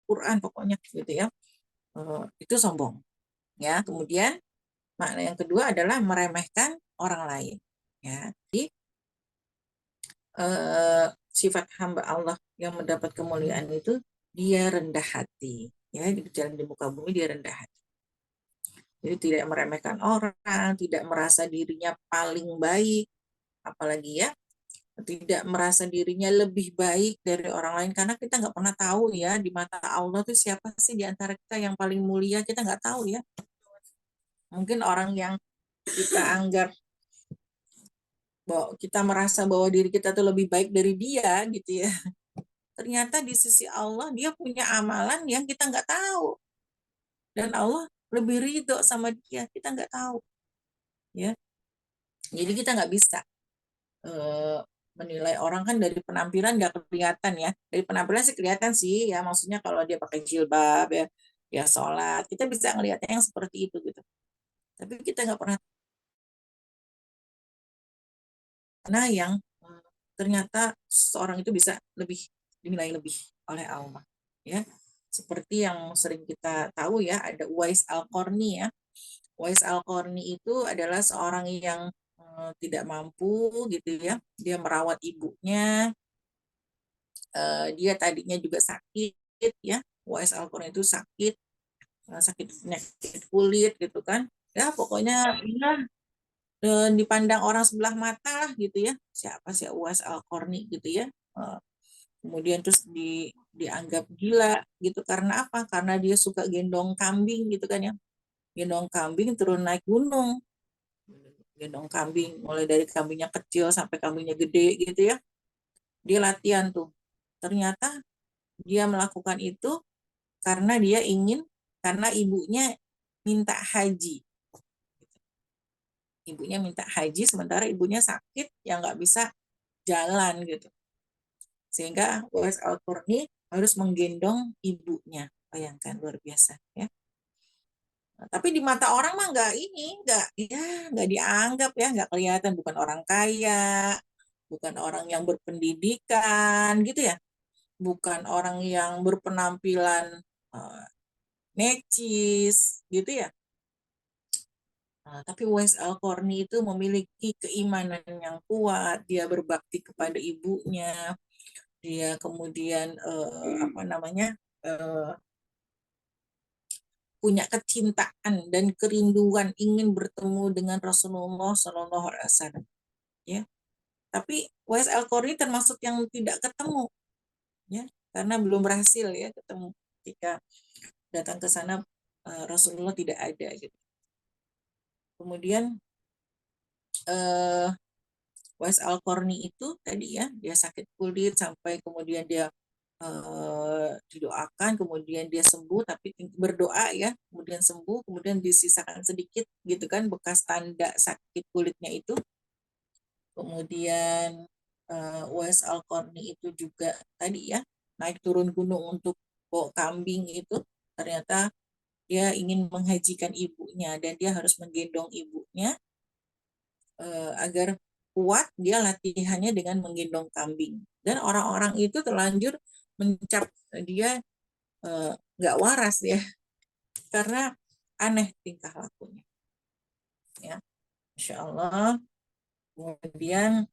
Quran pokoknya gitu ya. Itu sombong ya. Kemudian makna yang kedua adalah meremehkan orang lain ya. Jadi sifat hamba Allah yang mendapat kemuliaan itu dia rendah hati ya, di jalan di muka bumi dia rendah hati. Jadi tidak meremehkan orang, tidak merasa dirinya paling baik, apalagi ya tidak merasa dirinya lebih baik dari orang lain, karena kita nggak pernah tahu ya di mata Allah tuh siapa sih di antara kita yang paling mulia, kita nggak tahu ya. Mungkin orang yang kita anggap bahwa kita merasa bahwa diri kita tuh lebih baik dari dia gitu ya, ternyata di sisi Allah dia punya amalan yang kita nggak tahu, dan Allah lebih ridho sama dia, kita nggak tahu ya. Jadi kita nggak bisa eh, menilai orang kan dari penampilan nggak kelihatan ya. Dari penampilan sih kelihatan sih ya, maksudnya kalau dia pakai jilbab ya, dia sholat, kita bisa ngelihatnya yang seperti itu gitu. Tapi kita nggak pernah mana yang ternyata seorang itu bisa lebih dinilai lebih oleh Allah ya. Seperti yang sering kita tahu ya, ada Uwais Al-Qarni ya. Uwais Al-Qarni itu adalah seorang yang tidak mampu gitu ya. Dia merawat ibunya, dia tadinya juga sakit ya. Uwais Al-Qarni itu sakit, sakit penyakit kulit gitu kan. Ya pokoknya ya, dipandang orang sebelah mata lah gitu ya. Siapa sih Uwais Al-Qarni gitu ya. Kemudian terus dianggap gila gitu karena apa? Karena dia suka gendong kambing gitu kan ya. Gendong kambing turun naik gunung. Gendong kambing mulai dari kambingnya kecil sampai kambingnya gede gitu ya. Dia latihan tuh. Ternyata dia melakukan itu karena dia ingin, karena ibunya minta haji. Ibunya minta haji sementara ibunya sakit yang nggak bisa jalan gitu. Sehingga Uwais Al-Qarni harus menggendong ibunya. Bayangkan luar biasa ya. Nah, tapi di mata orang mah nggak ini, nggak ya, nggak dianggap ya, nggak kelihatan, bukan orang kaya, bukan orang yang berpendidikan gitu ya, bukan orang yang berpenampilan uh, necis gitu ya. Nah, tapi Uwais Al-Qarni itu memiliki keimanan yang kuat, dia berbakti kepada ibunya, dia kemudian apa namanya punya kecintaan dan kerinduan ingin bertemu dengan Rasulullah Shallallahu Alaihi Wasallam. Ya, tapi Uwais Al-Qarni termasuk yang tidak ketemu, ya, karena belum berhasil ya ketemu ketika datang ke sana Rasulullah tidak ada gitu. Kemudian eh, Wais Al-Qarni itu tadi ya, dia sakit kulit sampai kemudian dia didoakan, kemudian dia sembuh, tapi berdoa ya, kemudian sembuh, kemudian disisakan sedikit gitu kan bekas tanda sakit kulitnya itu. Kemudian Wais Al-Qarni itu juga tadi ya, naik turun gunung untuk bawa kambing itu, ternyata dia ingin menghajikan ibunya dan dia harus menggendong ibunya agar kuat, dia latihannya dengan menggendong kambing. Dan orang-orang itu terlanjur mencap dia nggak waras ya, karena aneh tingkah lakunya. Ya, Masya Allah. Kemudian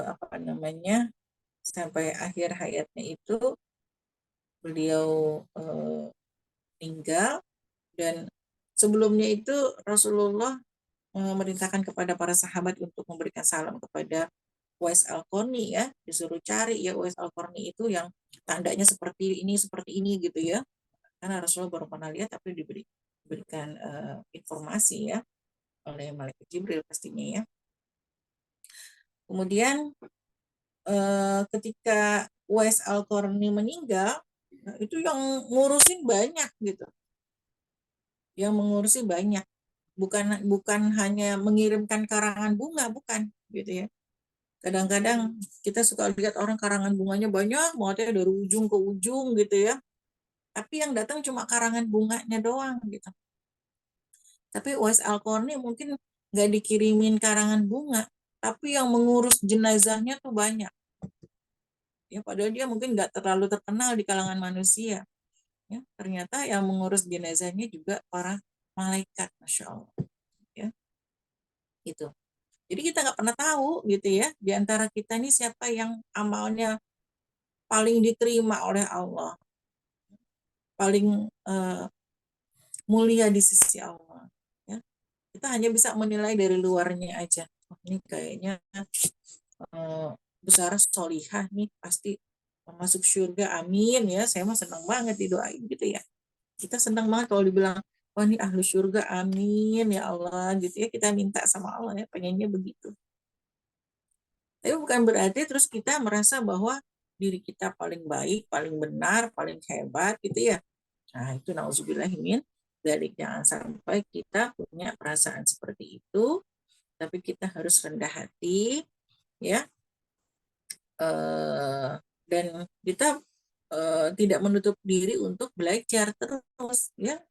apa namanya, sampai akhir hayatnya itu beliau meninggal, dan sebelumnya itu Rasulullah memerintahkan kepada para sahabat untuk memberikan salam kepada Uwais Al-Qarni ya, disuruh cari ya Uwais Al-Qarni itu yang tandanya seperti ini gitu ya, karena Rasulullah baru pernah lihat tapi diberikan informasi ya oleh malaikat Jibril pastinya ya. Kemudian ketika Uwais Al-Qarni meninggal, itu yang ngurusin banyak gitu, yang mengurusi banyak, bukan bukan hanya mengirimkan karangan bunga, bukan gitu ya. Kadang-kadang kita suka lihat orang karangan bunganya banyak banget ya dari ujung ke ujung gitu ya. Tapi yang datang cuma karangan bunganya doang gitu. Tapi Uwais Al-Qarni mungkin nggak dikirimin karangan bunga, tapi yang mengurus jenazahnya tuh banyak. Ya, padahal dia mungkin nggak terlalu terkenal di kalangan manusia. Ya, ternyata yang mengurus jenazahnya juga para malaikat, masya Allah. Ya, itu. Jadi kita nggak pernah tahu gitu ya di antara kita nih siapa yang amalnya paling diterima oleh Allah, paling mulia di sisi Allah. Ya, kita hanya bisa menilai dari luarnya aja. Oh, ini kayaknya besar solihah nih pasti masuk surga, amin ya. Saya mah senang banget didoain gitu ya. Kita senang banget kalau dibilang, wah ini ahlu surga, amin ya Allah gitu ya. Kita minta sama Allah ya, pengennya begitu. Tapi bukan berarti terus kita merasa bahwa diri kita paling baik, paling benar, paling hebat gitu ya. Nah itu nauzubillahimin dari jangan sampai kita punya perasaan seperti itu, tapi kita harus rendah hati ya, dan kita tidak menutup diri untuk belajar terus ya,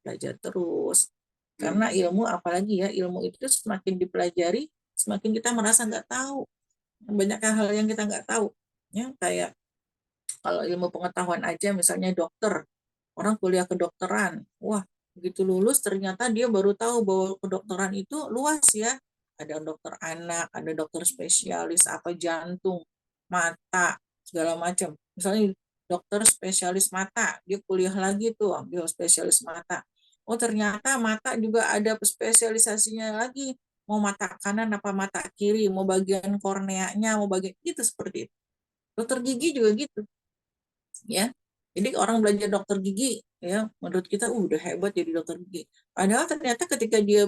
belajar terus karena ilmu, apalagi ya ilmu itu semakin dipelajari semakin kita merasa nggak tahu banyak hal yang kita nggak tahu ya. Kayak kalau ilmu pengetahuan aja, misalnya dokter, orang kuliah kedokteran, wah begitu lulus ternyata dia baru tahu bahwa kedokteran itu luas ya. Ada dokter anak, ada dokter spesialis apa jantung, mata, segala macam. Misalnya dokter spesialis mata, dia kuliah lagi tuh ambil spesialis mata. Oh ternyata mata juga ada spesialisasinya lagi. Mau mata kanan apa mata kiri, mau bagian korneanya, mau bagian gitu seperti itu. Dokter gigi juga gitu ya. Jadi orang belajar dokter gigi ya, menurut kita udah hebat jadi dokter gigi. Padahal ternyata ketika dia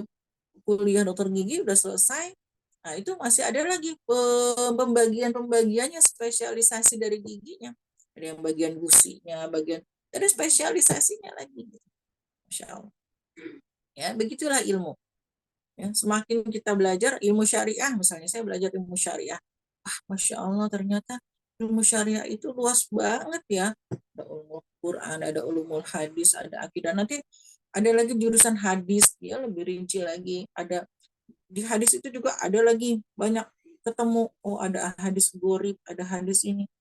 kuliah dokter gigi udah selesai, nah itu masih ada lagi pembagian-pembagiannya, spesialisasi dari giginya. Ada yang bagian gusinya, bagian ada spesialisasinya lagi. Masya Allah. Ya, begitulah ilmu. Ya, semakin kita belajar ilmu syariah, misalnya saya belajar ilmu syariah, Masya Allah ternyata ilmu syariah itu luas banget ya. Ada ulumul Quran, ada ulumul hadis, ada akidah. Nanti ada lagi jurusan hadis, dia lebih rinci lagi. Ada di hadis itu juga ada lagi banyak ketemu. Oh ada hadis gorib, ada hadis ini.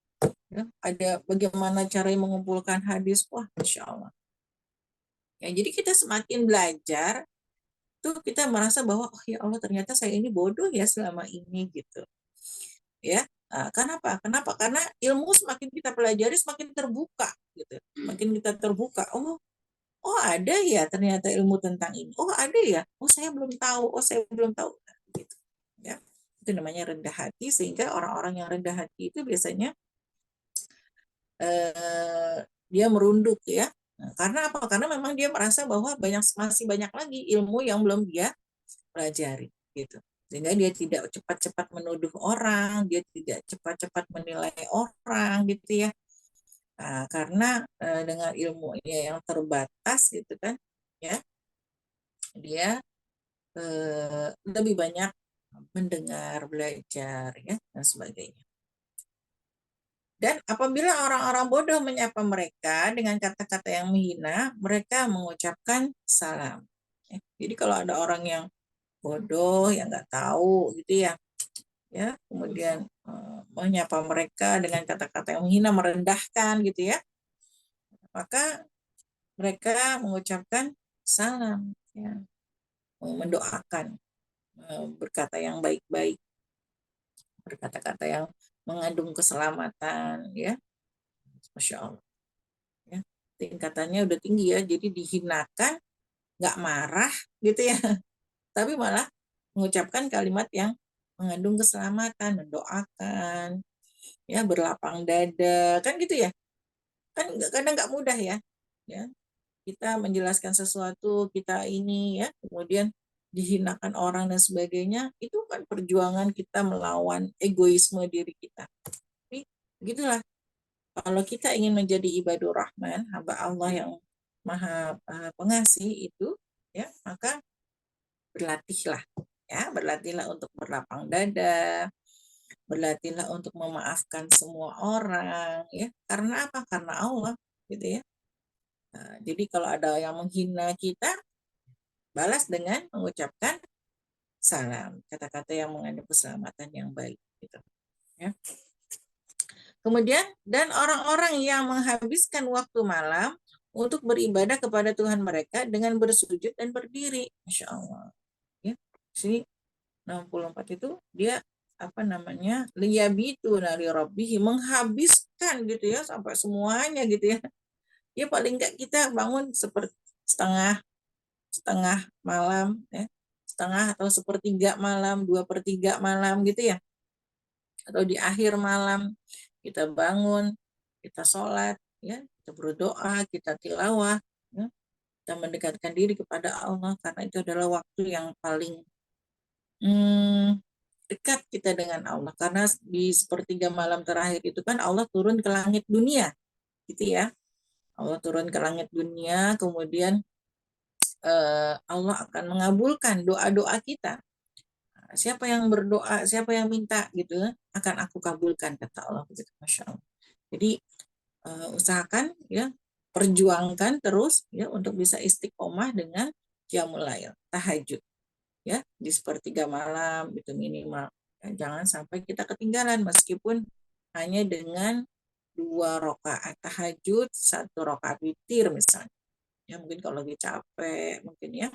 Ya, ada bagaimana cara mengumpulkan hadis. Wah Masya Allah. Ya, jadi kita semakin belajar, tuh kita merasa bahwa oh ya Allah ternyata saya ini bodoh ya selama ini gitu ya. Kenapa? Karena ilmu semakin kita pelajari semakin terbuka gitu. Semakin kita terbuka, oh ada ya ternyata ilmu tentang ini. Oh ada ya. Oh saya belum tahu. Oh saya belum tahu. Nah, gitu. Ya. Itu namanya rendah hati, sehingga orang-orang yang rendah hati itu biasanya eh, dia merunduk ya. Nah, karena apa? Karena memang dia merasa bahwa masih banyak lagi ilmu yang belum dia pelajari gitu. Sehingga dia tidak cepat-cepat menuduh orang, dia tidak cepat-cepat menilai orang gitu ya. Nah, karena dengan ilmunya yang terbatas gitu kan, ya dia lebih banyak mendengar, belajar ya dan sebagainya. Dan apabila orang-orang bodoh menyapa mereka dengan kata-kata yang menghina, mereka mengucapkan salam. Jadi kalau ada orang yang bodoh yang nggak tahu gitu ya kemudian menyapa mereka dengan kata-kata yang menghina, merendahkan gitu ya, maka mereka mengucapkan salam ya, mendoakan, berkata yang baik-baik, berkata-kata yang mengandung keselamatan ya. Masya Allah ya, tingkatannya udah tinggi ya, jadi dihinakan nggak marah gitu ya tapi malah mengucapkan kalimat yang mengandung keselamatan, mendoakan ya, berlapang dada kan gitu ya. Kan kadang nggak mudah ya kita menjelaskan sesuatu, kita ini ya kemudian dihinakan orang dan sebagainya, itu kan perjuangan kita melawan egoisme diri kita. Tapi begitulah, kalau kita ingin menjadi ibadur rahman, hamba Allah yang maha pengasih itu ya, maka berlatihlah berlatihlah untuk berlapang dada, berlatihlah untuk memaafkan semua orang ya. Karena apa? Karena Allah gitu ya. Nah, jadi kalau ada yang menghina kita, balas dengan mengucapkan salam, kata-kata yang mengandung keselamatan yang baik gitu ya. Kemudian dan orang-orang yang menghabiskan waktu malam untuk beribadah kepada Tuhan mereka dengan bersujud dan berdiri. Masya Allah. Ya, sini 64 itu dia apa namanya, liyabitu nari rabbihi, menghabiskan gitu ya sampai semuanya gitu ya. Ya paling enggak kita bangun seperti setengah setengah malam ya, setengah atau sepertiga malam, 2/3 malam gitu ya, atau di akhir malam kita bangun, kita sholat ya, kita berdoa, kita tilawah ya, kita mendekatkan diri kepada Allah karena itu adalah waktu yang paling dekat kita dengan Allah, karena di sepertiga malam terakhir itu kan Allah turun ke langit dunia gitu ya. Allah turun ke langit dunia, kemudian Allah akan mengabulkan doa-doa kita. Siapa yang berdoa, siapa yang minta gitu, akan aku kabulkan kata Allah begitu. Masya Allah. Jadi usahakan ya, perjuangkan terus ya untuk bisa istiqomah dengan qiyamul lail, tahajud ya di sepertiga malam itu minimal. Ya, jangan sampai kita ketinggalan meskipun hanya dengan 2 rakaat tahajud, 1 rakaat witir misalnya. Ya mungkin kalau lagi capek mungkin ya,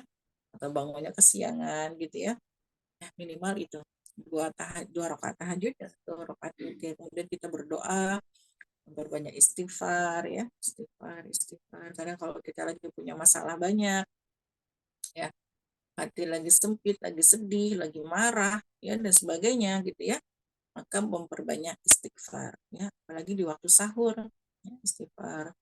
atau bangunnya kesiangan gitu ya. Ya minimal itu 2 rakaat tahajud dan 1 rakaat witir. Kemudian kita berdoa, berbanyak istighfar ya, istighfar istighfar. Karena kalau kita lagi punya masalah banyak ya, hati lagi sempit, lagi sedih, lagi marah ya dan sebagainya gitu ya, maka memperbanyak istighfar ya, apalagi di waktu sahur ya, istighfar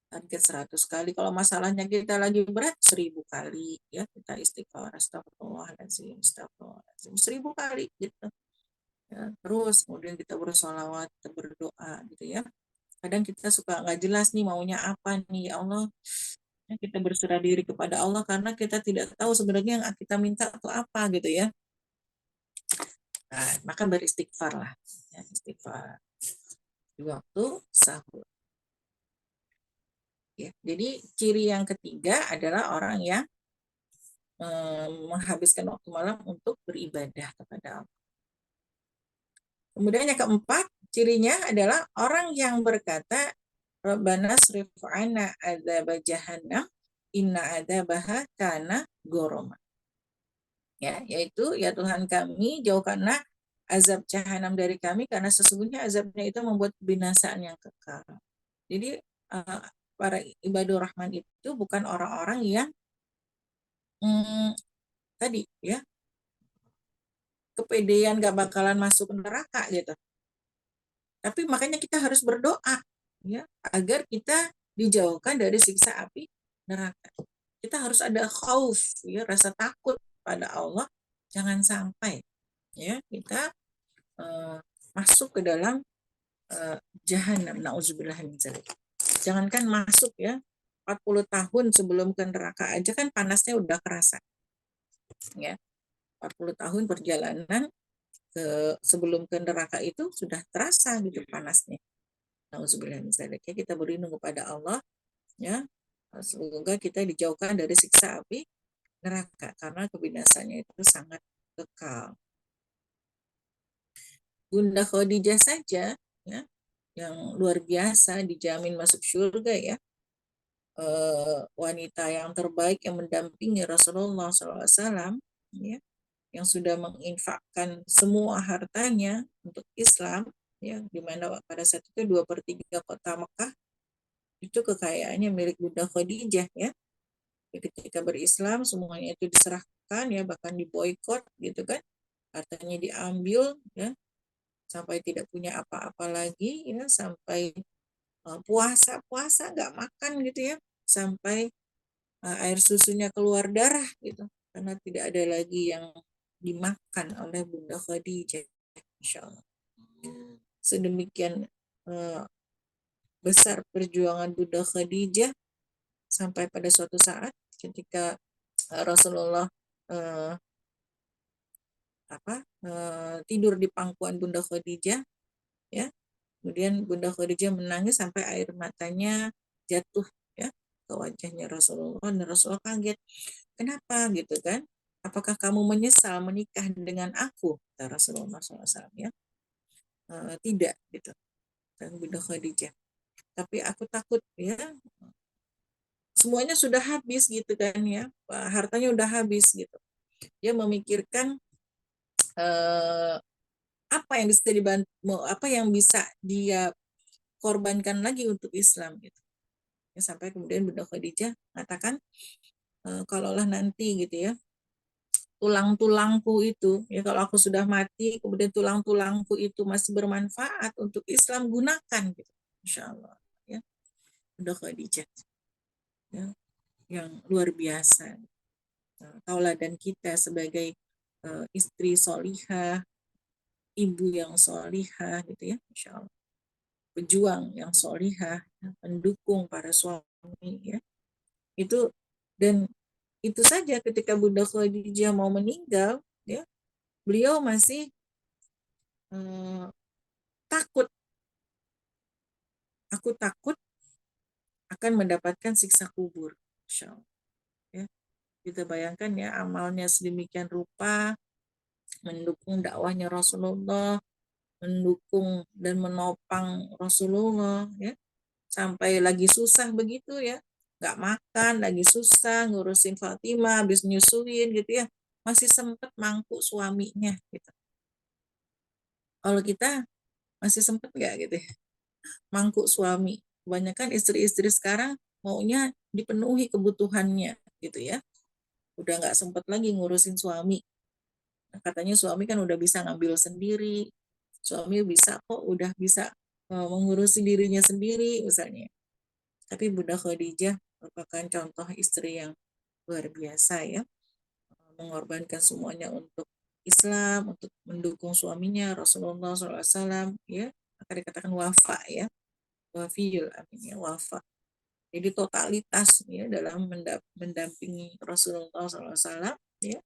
target 100 kali. Kalau masalahnya kita lagi berat, 1000 kali ya kita istighfar, astagfirullahaladzim, astagfirullahaladzim, 1000 kali gitu ya. Terus kemudian kita bersolawat, kita berdoa gitu ya. Kadang kita suka nggak jelas nih maunya apa nih ya Allah. Ya, kita berserah diri kepada Allah karena kita tidak tahu sebenarnya yang kita minta itu apa gitu ya. Nah, maka beristighfar lah ya, istighfar di waktu sahur ya. Jadi ciri yang ketiga adalah orang yang menghabiskan waktu malam untuk beribadah kepada Allah. Kemudian yang keempat, cirinya adalah orang yang berkata, Rabbana srif anna adzab jahannam inna adzabaha kana goroma. Ya, yaitu ya Tuhan kami, jauhkanlah azab jahanam dari kami karena sesungguhnya azabnya itu membuat kebinasaan yang kekal. Jadi para ibadur rahman itu bukan orang-orang yang tadi ya kepedean gak bakalan masuk neraka gitu. Tapi makanya kita harus berdoa ya agar kita dijauhkan dari siksa api neraka. Kita harus ada khauf ya, rasa takut pada Allah, jangan sampai ya kita masuk ke dalam jahanam, nauzubillah min dzalik. Jangankan masuk ya, 40 tahun sebelum ke neraka aja kan panasnya udah kerasa ya. 40 tahun perjalanan sebelum ke neraka itu sudah terasa gitu panasnya. Nauzubillah min dzalik. Kita berlindung kepada Allah ya. Semoga kita dijauhkan dari siksa api neraka karena kebinasannya itu sangat kekal. Bunda Khadijah saja ya yang luar biasa dijamin masuk surga ya. Wanita yang terbaik yang mendampingi Rasulullah SAW ya, yang sudah menginfakkan semua hartanya untuk Islam ya, di mana pada saat itu 2/3 kota Mekah itu kekayaannya milik Bunda Khadijah ya. Ketika berislam semuanya itu diserahkan ya, bahkan diboikot gitu kan, hartanya diambil ya, sampai tidak punya apa-apa lagi ya, sampai puasa nggak makan gitu ya, sampai air susunya keluar darah gitu karena tidak ada lagi yang dimakan oleh Bunda Khadijah. Insya Allah. Sedemikian besar perjuangan Bunda Khadijah sampai pada suatu saat ketika Rasulullah tidur di pangkuan Bunda Khadijah ya, kemudian Bunda Khadijah menangis sampai air matanya jatuh ya ke wajahnya Rasulullah, dan Rasulullah kaget, kenapa gitu kan, apakah kamu menyesal menikah dengan aku, kata Rasulullah SAW ya. Tidak gitu, Bunda Khadijah, tapi aku takut ya semuanya sudah habis gitu kan ya, hartanya udah habis gitu. Dia memikirkan eh, apa yang bisa dibantu, apa yang bisa dia korbankan lagi untuk Islam gitu. Ya, sampai kemudian Bunda Khadijah mengatakan, kalaulah nanti gitu ya, tulang-tulangku itu, ya kalau aku sudah mati, kemudian tulang-tulangku itu masih bermanfaat untuk Islam, gunakan gitu. Insya Allah. Ya, Bunda Khadijah. Ya, yang luar biasa. Tauladan kita sebagai istri solihah, ibu yang solihah gitu ya, Insya Allah. Pejuang yang solihah, pendukung para suami ya. Itu, dan itu saja ketika Bunda Khadijah mau meninggal ya, beliau masih takut, aku takut akan mendapatkan siksa kubur. Insya Allah. Ya. Kita bayangkan ya, amalnya sedemikian rupa, mendukung dakwahnya Rasulullah, mendukung dan menopang Rasulullah ya, sampai lagi susah begitu ya, nggak makan, lagi susah ngurusin Fatimah, habis nyusuin gitu ya, masih sempat mangku suaminya gitu. Kalau kita masih sempat nggak gitu ya, mangku suami. Kebanyakan istri-istri sekarang maunya dipenuhi kebutuhannya gitu ya, udah nggak sempat lagi ngurusin suami. Nah, katanya suami kan udah bisa ngambil sendiri, suami bisa kok, udah bisa mengurusi dirinya sendiri misalnya. Tapi Bunda Khadijah merupakan contoh istri yang luar biasa ya, mengorbankan semuanya untuk Islam, untuk mendukung suaminya Rasulullah SAW ya, akan dikatakan wafa ya, wafiyul amin ya, wafa. Jadi totalitas ya dalam mendampingi Rasulullah SAW ya,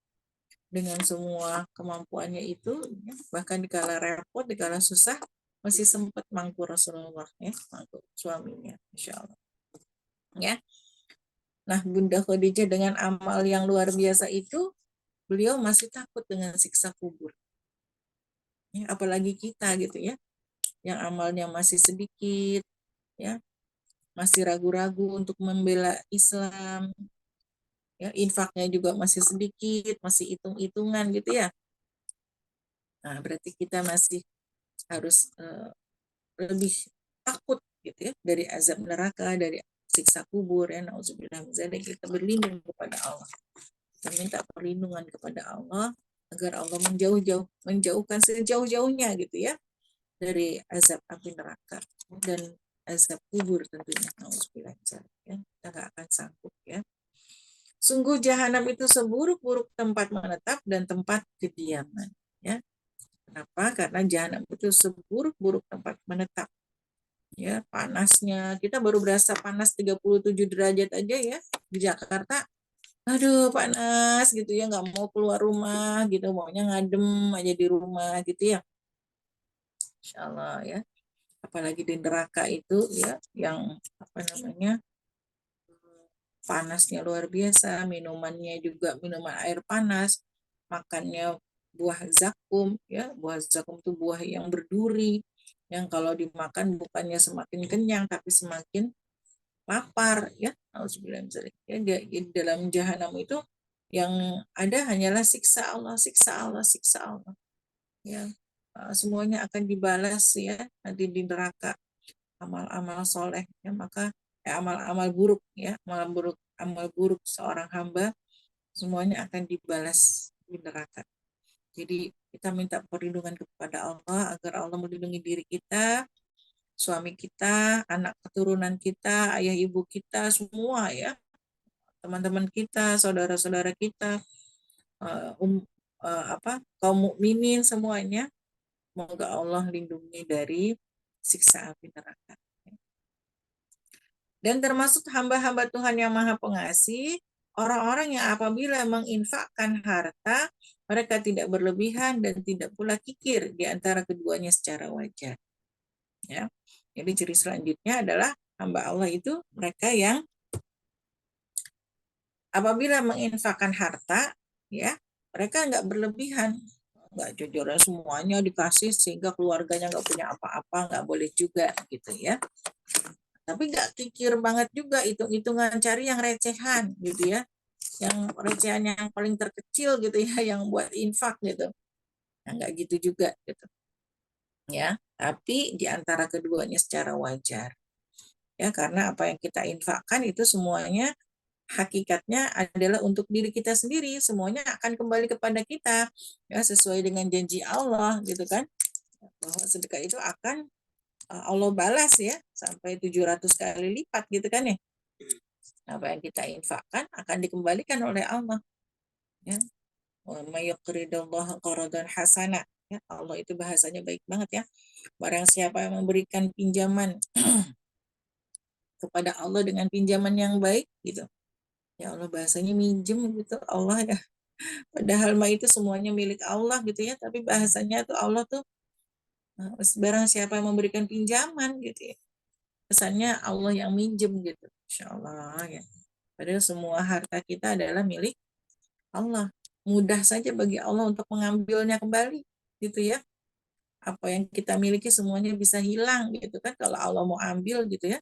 dengan semua kemampuannya itu ya, bahkan dikala repot, dikala susah, masih sempat mangku Rasulullah ya, mangku suaminya, Insya Allah ya. Nah, Bunda Khadijah dengan amal yang luar biasa itu, beliau masih takut dengan siksa kubur ya, apalagi kita gitu ya, yang amalnya masih sedikit ya, masih ragu-ragu untuk membela Islam ya, infaknya juga masih sedikit, masih hitung-hitungan gitu ya. Nah, berarti kita masih harus lebih takut gitu ya dari azab neraka, dari siksa kubur ya, nauzubillah min dzalik. Kita berlindung kepada Allah, kita minta perlindungan kepada Allah agar Allah menjauhkan sejauh-jauhnya gitu ya dari azab api neraka dan azab kubur tentunya, nauzubillah min dzalik ya. Kita nggak akan sanggup ya. Sungguh jahanam itu seburuk-buruk tempat menetap dan tempat kediaman ya. Kenapa? Karena jahanam itu seburuk-buruk tempat menetap ya, panasnya kita baru berasa panas 37 derajat aja ya di Jakarta, aduh panas gitu ya, nggak mau keluar rumah gitu, maunya ngadem aja di rumah gitu ya, Insya Allah ya. Apalagi di neraka itu ya, yang apa namanya, panasnya luar biasa, minumannya juga minuman air panas, makannya buah zakum ya, buah zakum itu buah yang berduri, yang kalau dimakan bukannya semakin kenyang tapi semakin lapar ya. Ya, di dalam jahanam itu yang ada hanyalah siksa Allah, siksa Allah, siksa Allah ya. Semuanya akan dibalas ya nanti di neraka, amal-amal soleh ya, maka amal-amal buruk ya, amal buruk seorang hamba semuanya akan dibalas di neraka. Jadi kita minta perlindungan kepada Allah agar Allah melindungi diri kita, suami kita, anak keturunan kita, ayah ibu kita semua ya, teman-teman kita, saudara-saudara kita, kaum mukminin semuanya. Semoga Allah lindungi dari siksa api neraka. Dan termasuk hamba-hamba Tuhan yang Maha Pengasih, orang-orang yang apabila menginfakkan harta, mereka tidak berlebihan dan tidak pula kikir di antara keduanya secara wajar. Ya. Jadi ciri selanjutnya adalah hamba Allah itu mereka yang apabila menginfakkan harta, ya mereka nggak berlebihan, nggak jojoran semuanya dikasih sehingga keluarganya nggak punya apa-apa, nggak boleh juga gitu ya. Tapi nggak kikir banget juga, hitung-hitungan cari yang recehan gitu ya, yang recehan yang paling terkecil gitu ya, yang buat infak gitu. Nah, nggak gitu juga gitu ya. Tapi di antara keduanya secara wajar ya, karena apa yang kita infakkan itu semuanya hakikatnya adalah untuk diri kita sendiri, semuanya akan kembali kepada kita ya, sesuai dengan janji Allah gitu kan, bahwa sedekah itu akan Allah balas ya sampai 700 kali lipat gitu kan ya. Apa yang kita infakkan akan dikembalikan oleh Allah ya. Wa may yuqridullaha qaradan hasana ya, Allah itu bahasanya baik banget ya. Barang siapa yang memberikan pinjaman kepada Allah dengan pinjaman yang baik gitu. Ya Allah, bahasanya minjem gitu Allah ya. Padahal mah itu semuanya milik Allah gitu ya, tapi bahasanya tuh Allah tuh barang siapa yang memberikan pinjaman gitu ya. Kesannya Allah yang minjem gitu. Insya Allah ya. Padahal semua harta kita adalah milik Allah. Mudah saja bagi Allah untuk mengambilnya kembali gitu ya. Apa yang kita miliki semuanya bisa hilang gitu kan kalau Allah mau ambil gitu ya.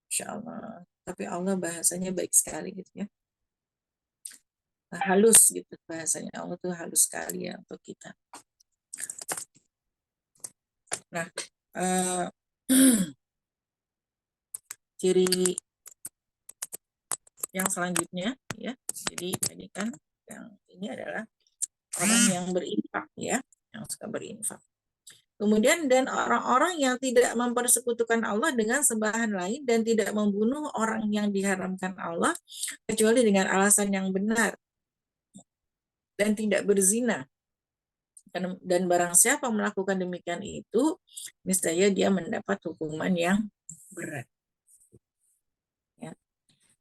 Insya Allah. Tapi Allah bahasanya baik sekali gitu ya. Halus gitu bahasanya. Allah tuh halus sekali ya untuk kita. Nah, eh, ciri yang selanjutnya ya. Jadi tadi kan yang ini adalah orang yang berinfak ya, yang suka berinfak. Kemudian dan orang-orang yang tidak mempersekutukan Allah dengan sembahan lain dan tidak membunuh orang yang diharamkan Allah kecuali dengan alasan yang benar dan tidak berzina. Dan barang siapa melakukan demikian itu, niscaya dia mendapat hukuman yang berat. Ya.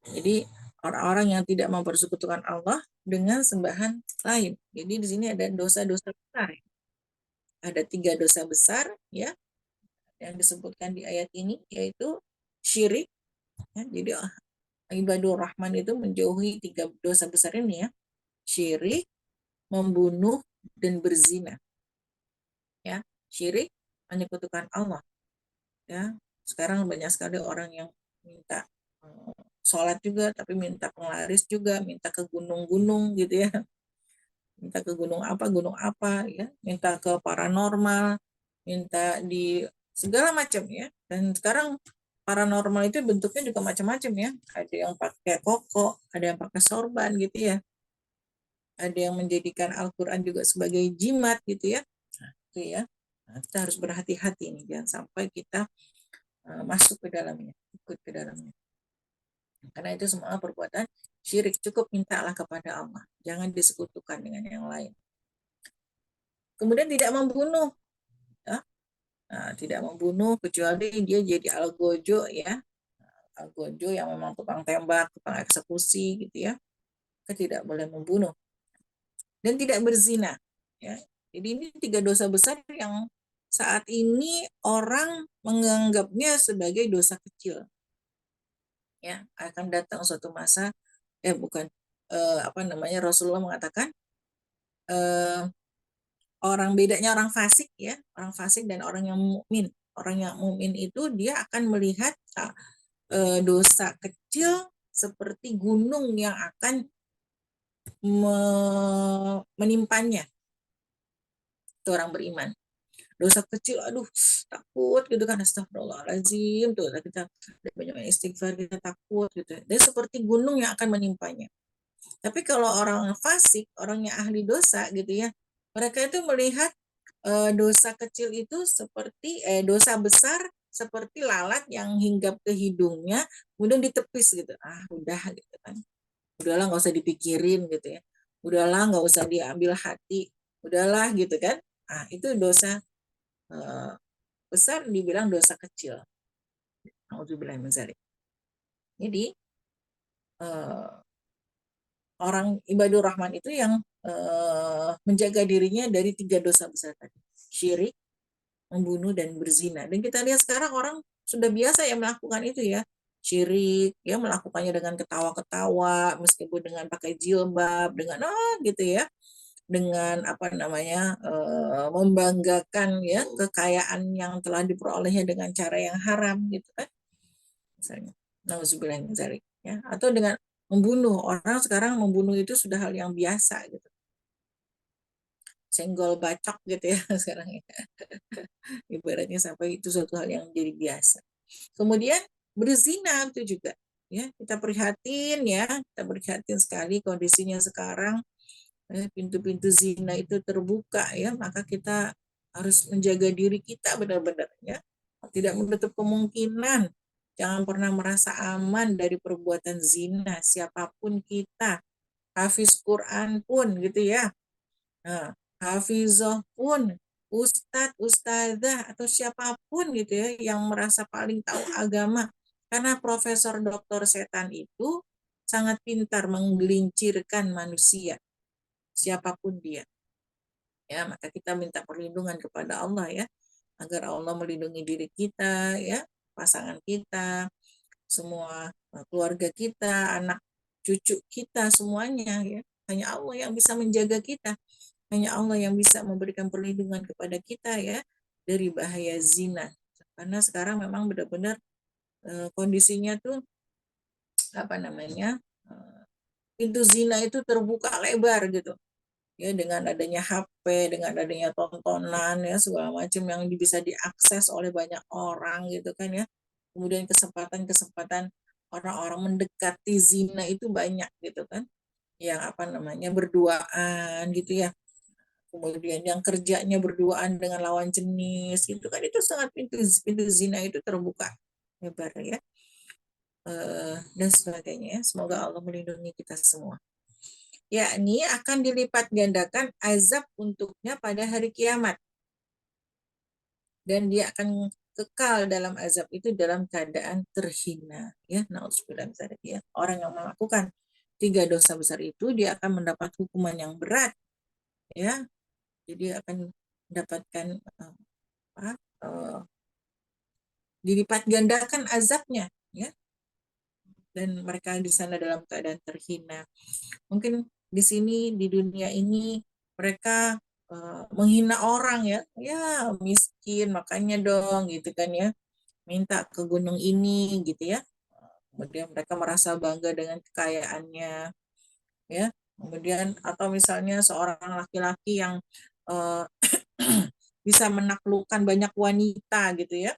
Jadi orang-orang yang tidak mempersekutukan Allah dengan sembahan lain. Jadi di sini ada dosa-dosa besar. Ada 3 dosa besar ya yang disebutkan di ayat ini, yaitu syirik. Ya, jadi ibadur rahman itu menjauhi 3 dosa besar ini ya. Syirik, membunuh, dan berzina. Ya, syirik menyekutukan Allah. Ya, sekarang banyak sekali orang yang minta sholat juga, tapi minta penglaris juga, minta ke gunung-gunung gitu ya, minta ke gunung apa ya, minta ke paranormal, minta di segala macam ya. Dan sekarang paranormal itu bentuknya juga macam-macam ya, ada yang pakai koko, ada yang pakai sorban gitu ya, ada yang menjadikan Al-Quran juga sebagai jimat gitu ya. Nah, itu ya, nah, kita harus berhati-hati nih, jangan sampai kita masuk ke dalamnya, ikut ke dalamnya. Karena itu semua perbuatan syirik. Cukup mintalah kepada Allah, jangan disekutukan dengan yang lain. Kemudian tidak membunuh ya. Nah, tidak membunuh kecuali dia jadi algojo ya, algojo yang memang tukang tembak, tukang eksekusi gitu ya. Kita tidak boleh membunuh dan tidak berzina ya. Jadi ini 3 dosa besar yang saat ini orang menganggapnya sebagai dosa kecil ya. Akan datang suatu masa bukan apa namanya, Rasulullah mengatakan orang bedanya orang fasik ya, orang fasik dan orang yang mukmin. Orang yang mukmin itu dia akan melihat dosa kecil seperti gunung yang akan menimpanya. Itu orang beriman. Dosa kecil, aduh takut gitu kan, astagfirullahaladzim, tuh kita banyak istighfar, kita takut gitu. Dan seperti gunung yang akan menimpanya. Tapi kalau orang fasik, orangnya ahli dosa gitu ya, mereka itu melihat dosa kecil itu seperti dosa besar seperti lalat yang hinggap ke hidungnya, kemudian ditepis gitu. Ah, udah gitu kan. Udahlah nggak usah dipikirin gitu ya. Udahlah nggak usah diambil hati. Udahlah gitu kan. Ah, itu dosa eh, besar dibilang dosa kecil. Alhamdulillah menzalik. Jadi orang ibadur rahman itu yang menjaga dirinya dari 3 dosa besar tadi. Syirik, membunuh, dan berzina. Dan kita lihat sekarang orang sudah biasa ya melakukan itu ya. Syirik, ya melakukannya dengan ketawa-ketawa, meskipun dengan pakai jilbab, dengan gitu ya. Dengan apa namanya, membanggakan ya kekayaan yang telah diperolehnya dengan cara yang haram gitu kan. misalnya. Nauzubillah min dzalik, ya. Atau dengan membunuh. Orang sekarang membunuh itu sudah hal yang biasa gitu. Senggol bacok gitu ya sekarang ya. Ibaratnya sampai itu suatu hal yang jadi biasa. Kemudian berzina itu juga, ya, kita prihatin ya, kita prihatin sekali kondisinya sekarang, pintu-pintu zina itu terbuka ya, maka kita harus menjaga diri kita benar-benar ya, tidak menutup kemungkinan, jangan pernah merasa aman dari perbuatan zina siapapun kita, hafiz Quran pun gitu ya. Nah, hafizah pun, ustadz, ustazah, atau siapapun gitu ya yang merasa paling tahu agama. Karena profesor doktor setan itu sangat pintar menggelincirkan manusia, siapapun dia. Ya, maka kita minta perlindungan kepada Allah ya, agar Allah melindungi diri kita ya, pasangan kita, semua keluarga kita, anak cucu kita semuanya ya. Hanya Allah yang bisa menjaga kita. Hanya Allah yang bisa memberikan perlindungan kepada kita ya dari bahaya zina. Karena sekarang memang benar-benar kondisinya tuh apa namanya, pintu zina itu terbuka lebar gitu ya, dengan adanya HP, dengan adanya tontonan ya segala macam yang bisa diakses oleh banyak orang gitu kan ya. Kemudian kesempatan-kesempatan orang-orang mendekati zina itu banyak gitu kan, yang apa namanya berduaan gitu ya, kemudian yang kerjanya berduaan dengan lawan jenis itu kan, itu sangat pintu pintu zina itu terbuka lebar ya, dan sebagainya ya. Semoga Allah melindungi kita semua, yakni akan dilipat gandakan azab untuknya pada hari kiamat, dan dia akan kekal dalam azab itu dalam keadaan terhina ya. Nauzubillah ya, orang yang melakukan 3 dosa besar itu dia akan mendapat hukuman yang berat ya, jadi akan mendapatkan apa, dilipat gandakan azabnya ya, dan mereka di sana dalam keadaan terhina. Mungkin di sini di dunia ini mereka menghina orang ya, ya miskin makanya dong gitu kan ya, minta ke gunung ini gitu ya. Kemudian mereka merasa bangga dengan kekayaannya ya. Kemudian atau misalnya seorang laki-laki yang uh, bisa menaklukkan banyak wanita gitu ya,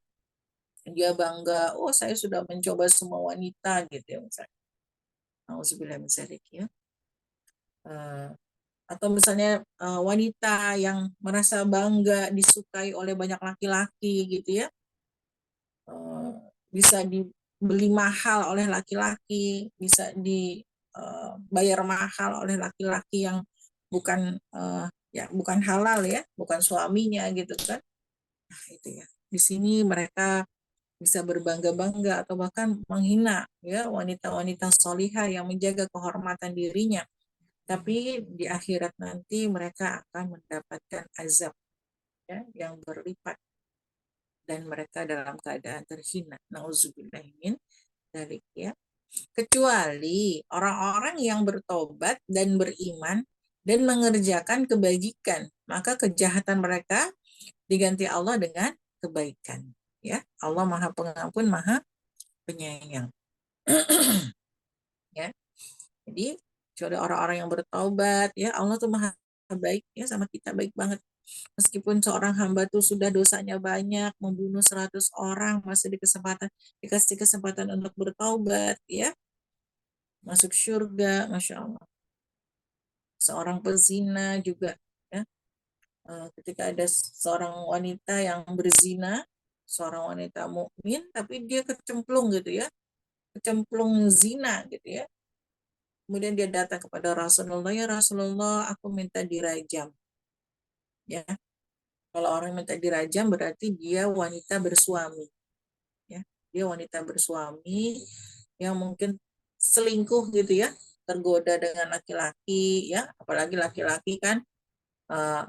dia bangga, oh saya sudah mencoba semua wanita gitu ya misalnya. Nauzubillah min dzalik ya. Eh, atau misalnya wanita yang merasa bangga disukai oleh banyak laki-laki gitu ya, bisa dibeli mahal oleh laki-laki, bisa dibayar mahal oleh laki-laki yang bukan ya bukan halal ya, bukan suaminya gitu kan. Nah, itu ya. Di sini mereka bisa berbangga-bangga atau bahkan menghina ya wanita-wanita solihah yang menjaga kehormatan dirinya. Tapi di akhirat nanti mereka akan mendapatkan azab ya, yang berlipat, dan mereka dalam keadaan terhina. Nauzubillahimin dzalik ya. Kecuali orang-orang yang bertobat dan beriman dan mengerjakan kebajikan, maka kejahatan mereka diganti Allah dengan kebaikan. Ya, Allah Maha Pengampun, Maha Penyayang. Ya, jadi kecuali orang-orang yang bertobat, ya Allah tuh Maha baik ya sama kita, baik banget. Meskipun seorang hamba tuh sudah dosanya banyak, membunuh 100 orang, masih dikasih kesempatan untuk bertaubat, ya, masuk surga, Masya Allah. Seorang pezina juga, ya, ketika ada seorang wanita yang berzina, seorang wanita mukmin, tapi dia kecemplung gitu ya, kecemplung zina gitu ya. Kemudian dia datang kepada Rasulullah, ya Rasulullah, aku minta dirajam. Ya, kalau orang minta dirajam berarti dia wanita bersuami. Ya, dia wanita bersuami yang mungkin selingkuh gitu ya, tergoda dengan laki-laki ya, apalagi laki-laki kan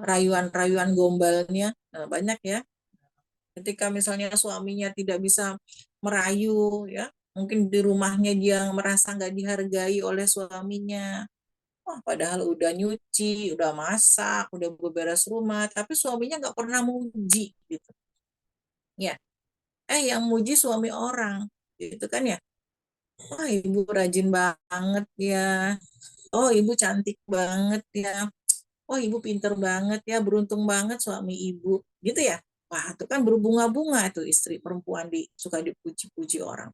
rayuan-rayuan gombalnya banyak ya. Ketika misalnya suaminya tidak bisa merayu ya, mungkin di rumahnya dia merasa nggak dihargai oleh suaminya. Wah, padahal udah nyuci, udah masak, udah beberes rumah, tapi suaminya nggak pernah muji gitu. Ya, yang muji suami orang. gitu kan ya. Wah, ibu rajin banget ya. Oh, ibu cantik banget ya. Oh, ibu pinter banget ya, beruntung banget suami ibu. Gitu ya. Wah, itu kan berbunga-bunga tuh istri perempuan suka dipuji-puji orang.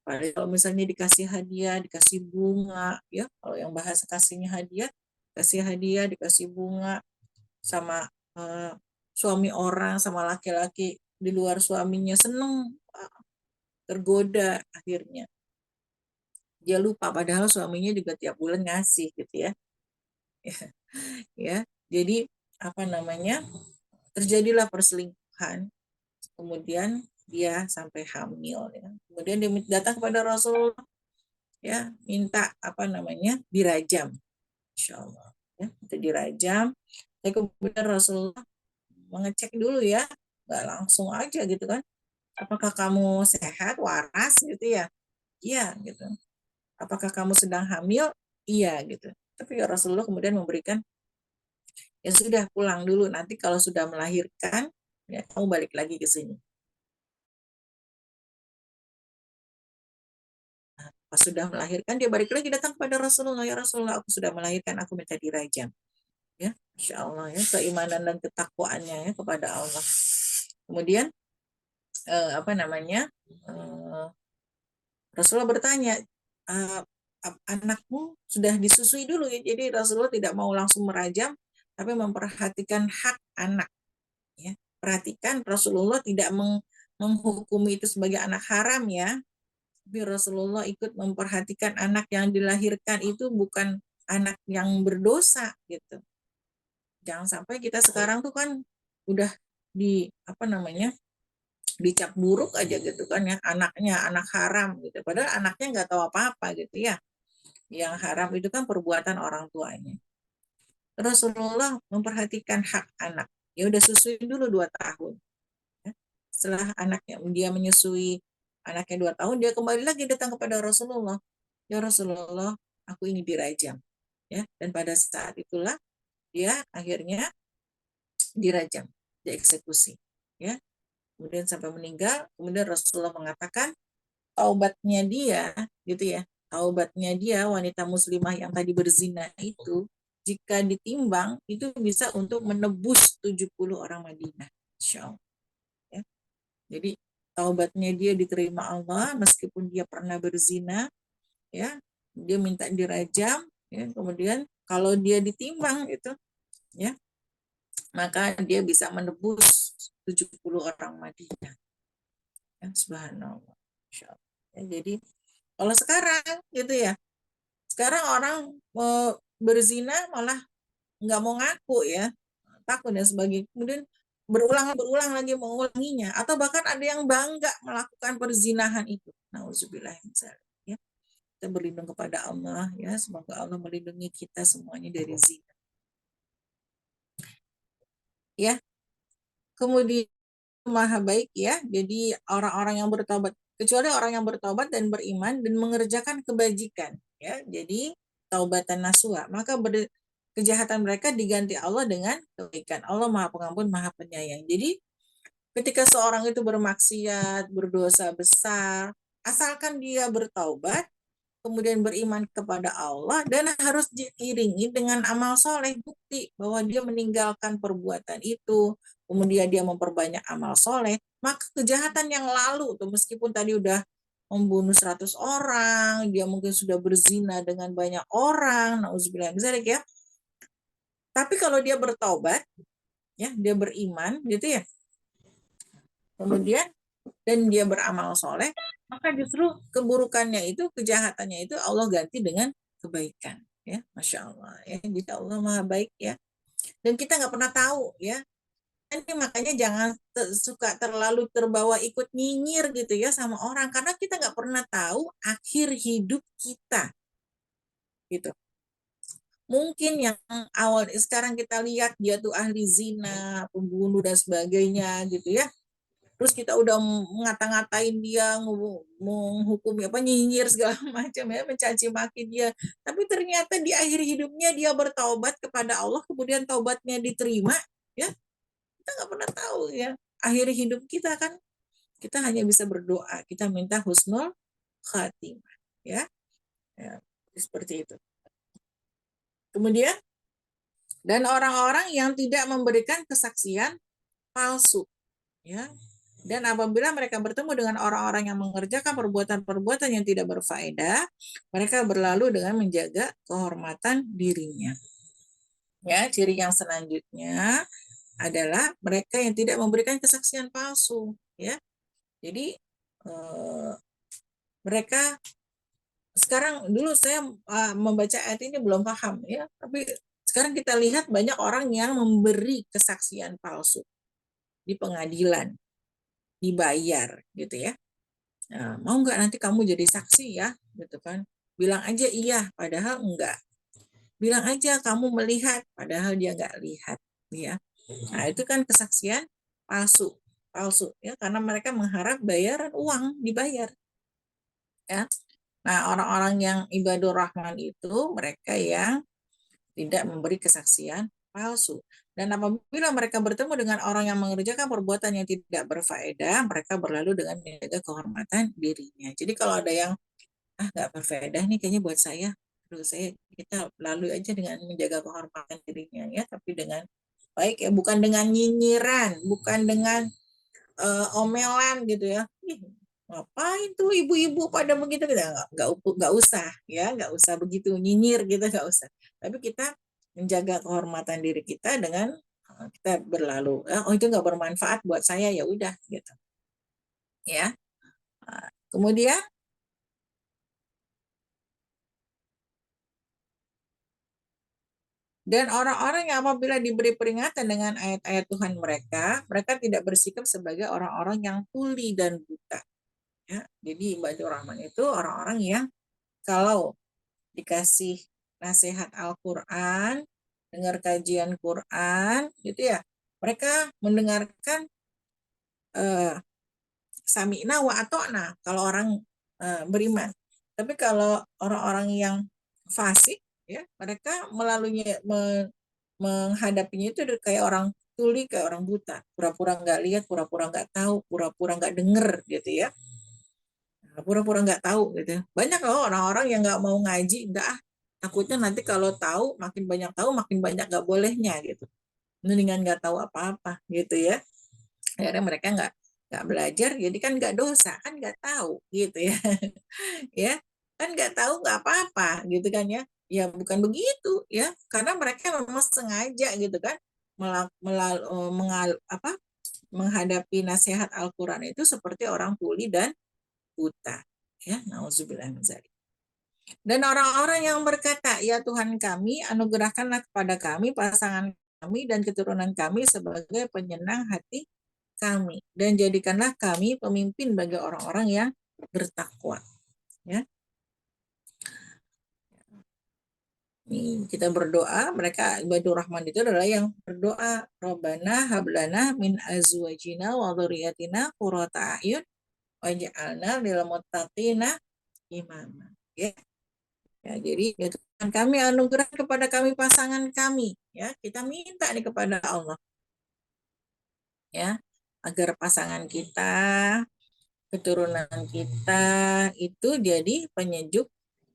Padahal kalau misalnya dikasih hadiah, dikasih bunga, ya, kalau yang bahasa kasihnya hadiah, kasih hadiah, dikasih bunga sama suami orang, sama laki-laki di luar suaminya seneng, tergoda akhirnya. Dia lupa padahal suaminya juga tiap bulan ngasih gitu ya. Ya. Jadi apa namanya? Terjadilah perselingkuhan. Kemudian dia sampai hamil ya. Kemudian dia datang kepada Rasulullah ya, minta apa namanya? Dirajam. Insya Allah ya, itu dirajam. Tapi kemudian Rasulullah mengecek dulu ya, nggak langsung aja gitu kan. Apakah kamu sehat, waras gitu ya? Iya gitu. Apakah kamu sedang hamil? Iya gitu. Tapi ya Rasulullah kemudian memberikan, ya sudah pulang dulu, nanti kalau sudah melahirkan ya kamu balik lagi ke sini. Pas sudah melahirkan dia balik lagi datang kepada Rasulullah, ya Rasulullah aku sudah melahirkan, aku minta dirajam. Ya, Insya Allah ya, keimanan dan ketakwaannya ya kepada Allah. Kemudian apa namanya, Rasulullah bertanya, "Eh, anakmu sudah disusui dulu ya?" Jadi Rasulullah tidak mau langsung merajam, tapi memperhatikan hak anak. Ya. Perhatikan Rasulullah tidak menghukumi itu sebagai anak haram ya, tapi Rasulullah ikut memperhatikan anak yang dilahirkan itu bukan anak yang berdosa gitu. Jangan sampai kita sekarang tuh kan udah di apa namanya, dicap buruk aja gitu kan ya, anaknya anak haram gitu, padahal anaknya nggak tahu apa-apa gitu ya. Yang haram itu kan perbuatan orang tuanya. Rasulullah memperhatikan hak anak, ya udah susui dulu 2 tahun ya. Setelah anaknya dia menyusui, anaknya 2 tahun, dia kembali lagi datang kepada Rasulullah, ya Rasulullah aku ini dirajam ya. Dan pada saat itulah dia akhirnya dirajam, dieksekusi ya, kemudian sampai meninggal. Kemudian Rasulullah mengatakan taubatnya dia gitu ya, taubatnya dia wanita muslimah yang tadi berzina itu jika ditimbang itu bisa untuk menebus 70 orang Madinah, Insya Allah ya. Jadi taubatnya dia diterima Allah meskipun dia pernah berzina ya, dia minta dirajam ya, kemudian kalau dia ditimbang itu ya, maka dia bisa menebus 70 orang Madinah ya, subhanallah. Ya, jadi kalau sekarang gitu ya, sekarang orang mau berzina malah nggak mau ngaku ya, takut dan sebagainya. Kemudian berulang lagi mengulanginya, atau bahkan ada yang bangga melakukan perzinahan itu. Nauzubillah ya. Kita berlindung kepada Allah ya, semoga Allah melindungi kita semuanya dari zina. Ya, kemudian maha baik ya. Jadi orang-orang yang bertobat, kecuali orang yang bertobat dan beriman dan mengerjakan kebajikan ya. Jadi taubatan nasuha, maka kejahatan mereka diganti Allah dengan kebaikan. Allah Maha Pengampun, Maha Penyayang. Jadi ketika seorang itu bermaksiat, berdosa besar, asalkan dia bertaubat, kemudian beriman kepada Allah, dan harus diiringi dengan amal soleh, bukti bahwa dia meninggalkan perbuatan itu, kemudian dia memperbanyak amal soleh, maka kejahatan yang lalu tuh, meskipun tadi udah membunuh 100 orang, dia mungkin sudah berzina dengan banyak orang, nauzubillah ya. Tapi kalau dia bertobat, ya dia beriman gitu ya, kemudian dan dia beramal soleh, maka justru keburukannya itu, kejahatannya itu Allah ganti dengan kebaikan ya, masya Allah ya. Jadi Allah maha baik ya, dan kita nggak pernah tahu ya. Ini makanya jangan suka terlalu terbawa ikut nyinyir gitu ya sama orang, karena kita nggak pernah tahu akhir hidup kita gitu. Mungkin yang awal sekarang kita lihat dia tuh ahli zina, pembunuh dan sebagainya gitu ya, terus kita udah ngata-ngatain dia, menghukum apa, nyinyir segala macam ya, mencaci maki dia, tapi ternyata di akhir hidupnya dia bertaubat kepada Allah, kemudian taubatnya diterima ya. Kita nggak pernah tahu ya akhir hidup kita kan. Kita hanya bisa berdoa, kita minta husnul khatimah. Ya, ya seperti itu. Kemudian, dan orang-orang yang tidak memberikan kesaksian palsu. Ya, dan apabila mereka bertemu dengan orang-orang yang mengerjakan perbuatan-perbuatan yang tidak berfaedah, mereka berlalu dengan menjaga kehormatan dirinya. Ya, ciri yang selanjutnya adalah mereka yang tidak memberikan kesaksian palsu. Ya, jadi mereka sekarang, dulu saya membaca ayat ini belum paham ya, tapi sekarang kita lihat banyak orang yang memberi kesaksian palsu di pengadilan, dibayar gitu ya. Nah, mau nggak nanti kamu jadi saksi ya, gitu kan? Bilang aja iya, padahal enggak. Bilang aja kamu melihat, padahal dia nggak lihat, ya. Nah, itu kan kesaksian palsu, palsu ya, karena mereka mengharap bayaran uang dibayar, ya. Nah, orang-orang yang ibadur rahman itu mereka yang tidak memberi kesaksian palsu. Dan apabila mereka bertemu dengan orang yang mengerjakan perbuatan yang tidak berfaedah, mereka berlalu dengan menjaga kehormatan dirinya. Jadi kalau ada yang nggak berfaedah nih kayaknya buat saya, terus kita lalu aja dengan menjaga kehormatan dirinya ya, tapi dengan baik ya, bukan dengan nyinyiran, bukan dengan omelan gitu ya. Ngapain tuh ibu-ibu pada begitu, kita nggak usah ya, nggak usah begitu nyinyir gitu, nggak usah. Tapi kita menjaga kehormatan diri kita dengan kita berlalu, oh itu nggak bermanfaat buat saya, ya udah gitu ya. Kemudian, dan orang-orang yang apabila diberi peringatan dengan ayat-ayat Tuhan mereka, mereka tidak bersikap sebagai orang-orang yang tuli dan buta. Ya, jadi ibadah Rahman itu orang-orang yang kalau dikasih nasihat Al-Quran, dengar kajian Quran, gitu ya, mereka mendengarkan sami'na wa ato'na kalau orang beriman. Tapi kalau orang-orang yang fasik, ya, mereka melalui menghadapinya itu kayak orang tuli, kayak orang buta, pura-pura nggak lihat, pura-pura nggak tahu, pura-pura nggak denger gitu ya. Pura-pura nggak tahu gitu. Banyak loh orang-orang yang nggak mau ngaji, nggak takutnya nanti kalau tahu, makin banyak nggak bolehnya gitu. Mendingan nggak tahu apa-apa gitu ya. Akhirnya mereka nggak belajar, jadi kan nggak dosa, kan nggak tahu gitu ya. Ya kan nggak tahu nggak apa-apa gitu kan ya. Ya bukan begitu ya, karena mereka memang sengaja gitu kan menghadapi nasihat Al-Quran itu seperti orang tuli dan buta ya. Nauzubillah min dzalik. Dan orang-orang yang berkata, ya Tuhan kami, anugerahkanlah kepada kami pasangan kami dan keturunan kami sebagai penyenang hati kami, dan jadikanlah kami pemimpin bagi orang-orang yang bertakwa. Ya, ini kita berdoa, mereka ibadur rahman itu adalah yang berdoa, Rabbana hablana min azwajina wa dzurriyyatina qurrata a'yun waj'alna lil muttaqina imama. Ya. Ya, jadi ya Tuhan kami, anugerah kepada kami pasangan kami, ya kita minta nih kepada Allah ya, agar pasangan kita, keturunan kita itu jadi penyejuk,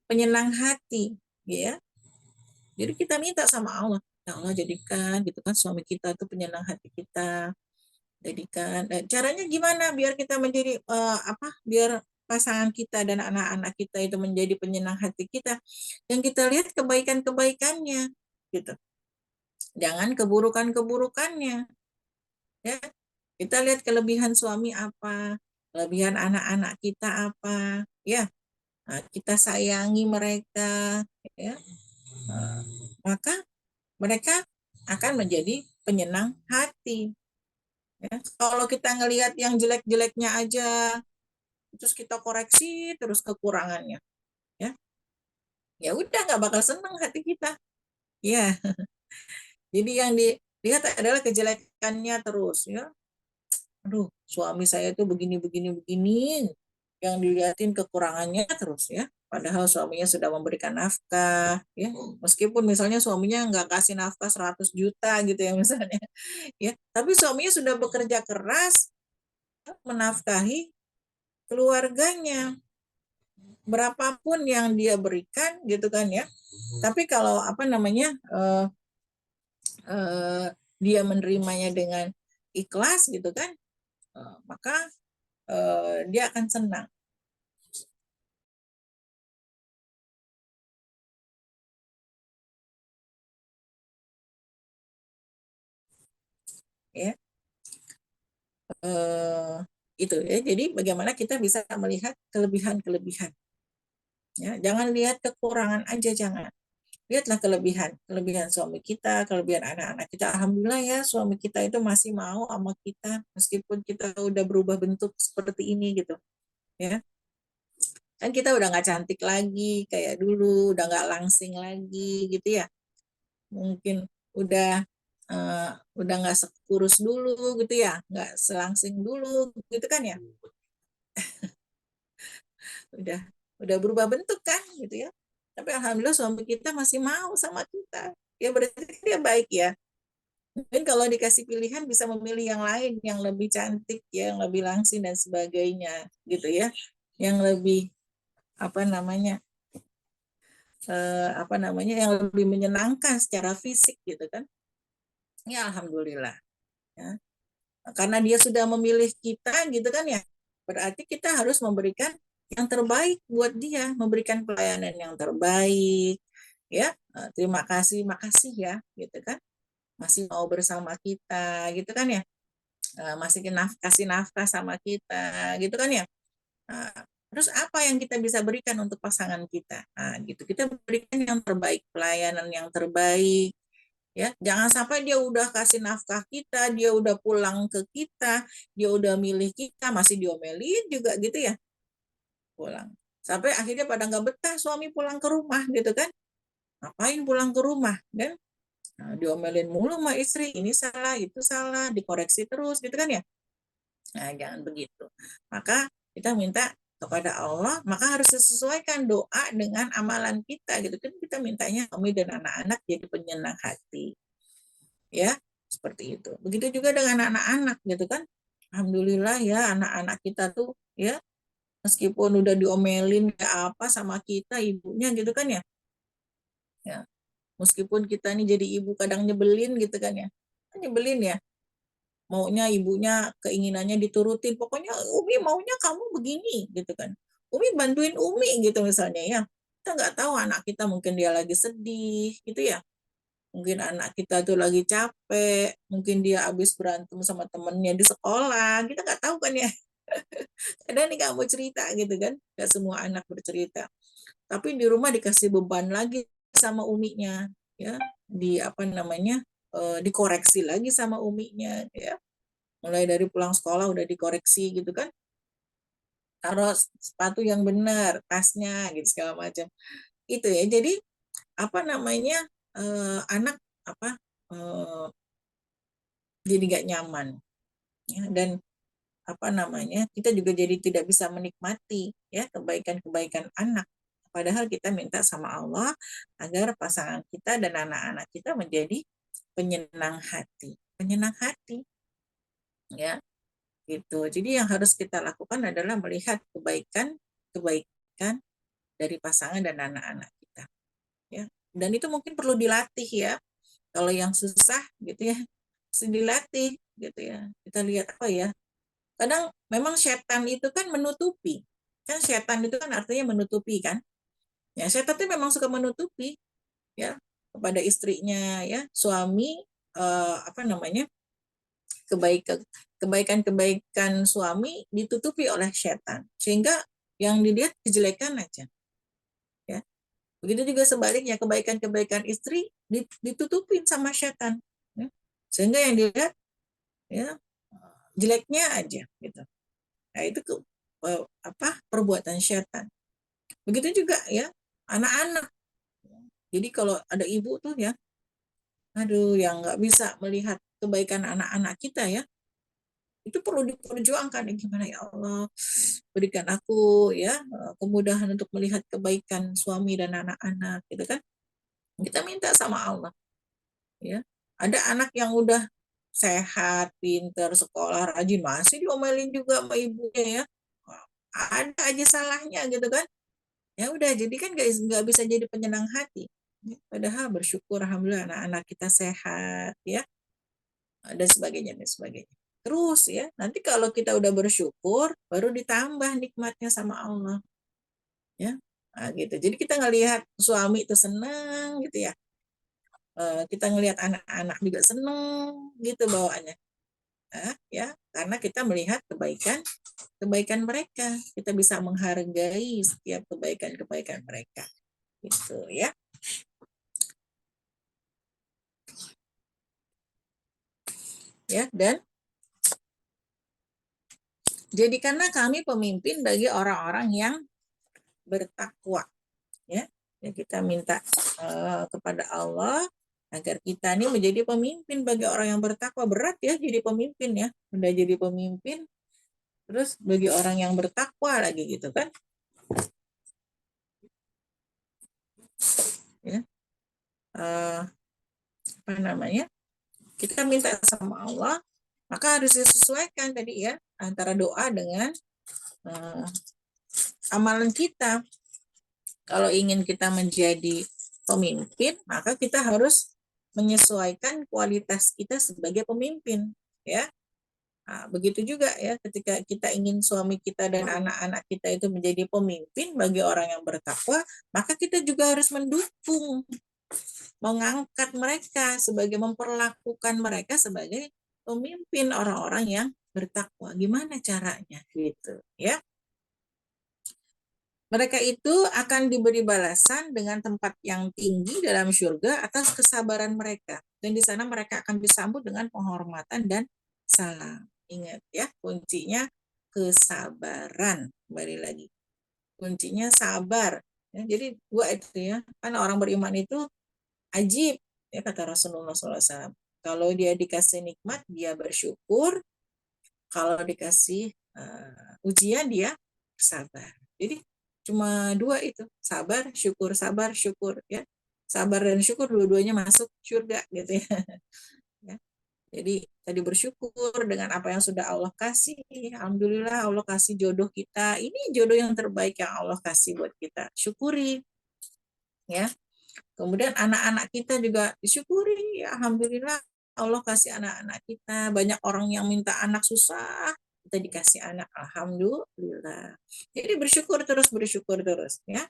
penyenang hati, ya. Jadi kita minta sama Allah, ya Allah jadikan gitu kan suami kita itu penyenang hati kita, jadikan. Caranya gimana biar kita menjadi biar pasangan kita dan anak-anak kita itu menjadi penyenang hati kita, yang kita lihat kebaikan-kebaikannya gitu, jangan keburukan-keburukannya ya. Kita lihat kelebihan suami apa, kelebihan anak-anak kita apa ya. Nah, kita sayangi mereka ya. Nah, maka mereka akan menjadi penyenang hati ya. Kalau kita ngelihat yang jelek-jeleknya aja, terus kita koreksi terus kekurangannya ya, ya udah nggak bakal senang hati kita ya. Jadi yang dilihat adalah kejelekannya terus ya. Aduh, suami saya tuh begini begini begini, yang dilihatin kekurangannya terus ya, padahal suaminya sudah memberikan nafkah ya, meskipun misalnya suaminya nggak kasih nafkah 100 juta gitu ya misalnya ya, tapi suaminya sudah bekerja keras menafkahi keluarganya berapapun yang dia berikan gitu kan ya. Tapi kalau apa namanya eh, dia menerimanya dengan ikhlas gitu kan, maka dia akan senang ya. Eh, itu ya. Jadi bagaimana kita bisa melihat kelebihan-kelebihan ya. Jangan lihat kekurangan aja, jangan. Lihatlah kelebihan, kelebihan suami kita, kelebihan anak-anak kita. Alhamdulillah ya, suami kita itu masih mau sama kita meskipun kita udah berubah bentuk seperti ini gitu ya. Kan kita udah nggak cantik lagi kayak dulu, udah nggak langsing lagi gitu ya. Mungkin udah eh, udah nggak sekurus dulu gitu ya, nggak selangsing dulu gitu kan ya. udah udah berubah bentuk kan gitu ya. Tapi alhamdulillah suami kita masih mau sama kita. Ya berarti dia baik ya. Mungkin kalau dikasih pilihan bisa memilih yang lain yang lebih cantik, ya, yang lebih langsing dan sebagainya gitu ya. Yang lebih apa namanya? Apa namanya? Yang lebih menyenangkan secara fisik gitu kan. Ya alhamdulillah ya. Karena dia sudah memilih kita gitu kan ya. Berarti kita harus memberikan yang terbaik buat dia, memberikan pelayanan yang terbaik ya. Terima kasih, makasih ya gitu kan. Masih mau bersama kita gitu kan ya. Masih kasih nafkah sama kita gitu kan ya. Nah, terus apa yang kita bisa berikan untuk pasangan kita? Nah, gitu kita berikan yang terbaik, pelayanan yang terbaik ya. Jangan sampai dia udah kasih nafkah kita, dia udah pulang ke kita, dia udah milih kita, masih diomelin juga gitu ya, pulang. Sampai akhirnya pada nggak betah suami pulang ke rumah gitu kan. Ngapain pulang ke rumah kan? Nah, diomelin mulu sama istri, ini salah, itu salah, dikoreksi terus gitu kan ya. Nah, jangan begitu. Maka kita minta kepada Allah, maka harus disesuaikan doa dengan amalan kita gitu kan. Kita mintanya kami dan anak-anak jadi penyenang hati. Ya, seperti itu. Begitu juga dengan anak-anak gitu kan. Alhamdulillah ya anak-anak kita tuh ya meskipun udah diomelin kayak apa sama kita ibunya gitu kan ya. Ya, meskipun kita nih jadi ibu kadang nyebelin gitu kan ya. Nyebelin ya, maunya ibunya keinginannya diturutin pokoknya Umi maunya kamu begini gitu kan. Umi bantuin Umi gitu misalnya ya, kita nggak tahu anak kita mungkin dia lagi sedih gitu ya, mungkin anak kita tuh lagi capek, mungkin dia habis berantem sama temennya di sekolah, kita nggak tahu kan ya. Kadang nih nggak mau cerita gitu kan, nggak semua anak bercerita, tapi di rumah dikasih beban lagi sama uminya ya, di apa namanya dikoreksi lagi sama uminya ya, mulai dari pulang sekolah udah dikoreksi gitu kan, taruh sepatu yang benar, tasnya gitu segala macam. Itu ya. Jadi apa namanya anak apa jadi nggak nyaman ya, dan apa namanya kita juga jadi tidak bisa menikmati ya kebaikan-kebaikan anak. Padahal kita minta sama Allah agar pasangan kita dan anak-anak kita menjadi penyenang hati, penyenang hati ya. Gitu. Jadi yang harus kita lakukan adalah melihat kebaikan dari pasangan dan anak-anak kita. Ya. Dan itu mungkin perlu dilatih ya. Kalau yang susah gitu ya, harus dilatih gitu ya. Kita lihat apa ya. Kadang memang setan itu kan menutupi. Kan setan itu kan artinya menutupi kan. Ya, setan itu memang suka menutupi ya kepada istrinya ya, suami apa namanya? kebaikan kebaikan-kebaikan suami ditutupi oleh setan sehingga yang dilihat kejelekan aja ya, begitu juga sebaliknya kebaikan-kebaikan istri ditutupin sama setan ya. Sehingga yang dilihat ya jeleknya aja gitu. Nah itu apa perbuatan setan. Begitu juga ya anak-anak, jadi kalau ada ibu tuh ya, aduh yang nggak bisa melihat kebaikan anak-anak kita ya, itu perlu diperjuangkan ya, gimana ya Allah berikan aku ya kemudahan untuk melihat kebaikan suami dan anak-anak gitu kan, kita minta sama Allah ya. Ada anak yang udah sehat pinter sekolah rajin masih diomelin juga sama ibunya ya, ada aja salahnya gitu kan. Ya udah, jadi kan nggak bisa jadi penyenang hati. Padahal bersyukur alhamdulillah anak-anak kita sehat ya, dan sebagainya dan sebagainya. Terus ya, nanti kalau kita udah bersyukur, baru ditambah nikmatnya sama Allah ya. Nah, gitu. Jadi kita ngelihat suami itu senang gitu ya. Kita ngelihat anak-anak juga senang gitu bawaannya. Ya, karena kita melihat kebaikan mereka. Kita bisa menghargai setiap kebaikan-kebaikan mereka. Gitu ya. Ya, dan jadikanlah kami pemimpin bagi orang-orang yang bertakwa ya. Ya, kita minta kepada Allah agar kita ini menjadi pemimpin bagi orang yang bertakwa. Berat ya jadi pemimpin ya, udah jadi pemimpin terus bagi orang yang bertakwa lagi gitu kan ya. Apa namanya, kita minta sama Allah, maka harus disesuaikan tadi ya antara doa dengan uh, amalan kita. Kalau ingin kita menjadi pemimpin, maka kita harus menyesuaikan kualitas kita sebagai pemimpin, ya. Nah, begitu juga ya ketika kita ingin suami kita dan anak-anak kita itu menjadi pemimpin bagi orang yang bertakwa, maka kita juga harus mendukung, mengangkat mereka sebagai memperlakukan mereka sebagai pemimpin orang-orang yang bertakwa. Gimana caranya gitu, ya? Mereka itu akan diberi balasan dengan tempat yang tinggi dalam surga atas kesabaran mereka. Dan di sana mereka akan disambut dengan penghormatan dan salam. Ingat ya, kuncinya kesabaran. Kembali lagi. Kuncinya sabar. Ya, jadi dua itu ya. Kan orang beriman itu ajib, ya kata Rasulullah SAW. Kalau dia dikasih nikmat, dia bersyukur. Kalau dikasih ujian, dia sabar. Jadi cuma dua itu, sabar syukur ya. Sabar dan syukur dua-duanya masuk surga gitu ya. Ya. Jadi tadi bersyukur dengan apa yang sudah Allah kasih. Alhamdulillah Allah kasih jodoh kita. Ini jodoh yang terbaik yang Allah kasih buat kita. Syukuri ya. Kemudian anak-anak kita juga disyukuri. Ya, alhamdulillah Allah kasih anak-anak kita. Banyak orang yang minta anak susah, kita dikasih anak. Alhamdulillah. Jadi bersyukur terus ya.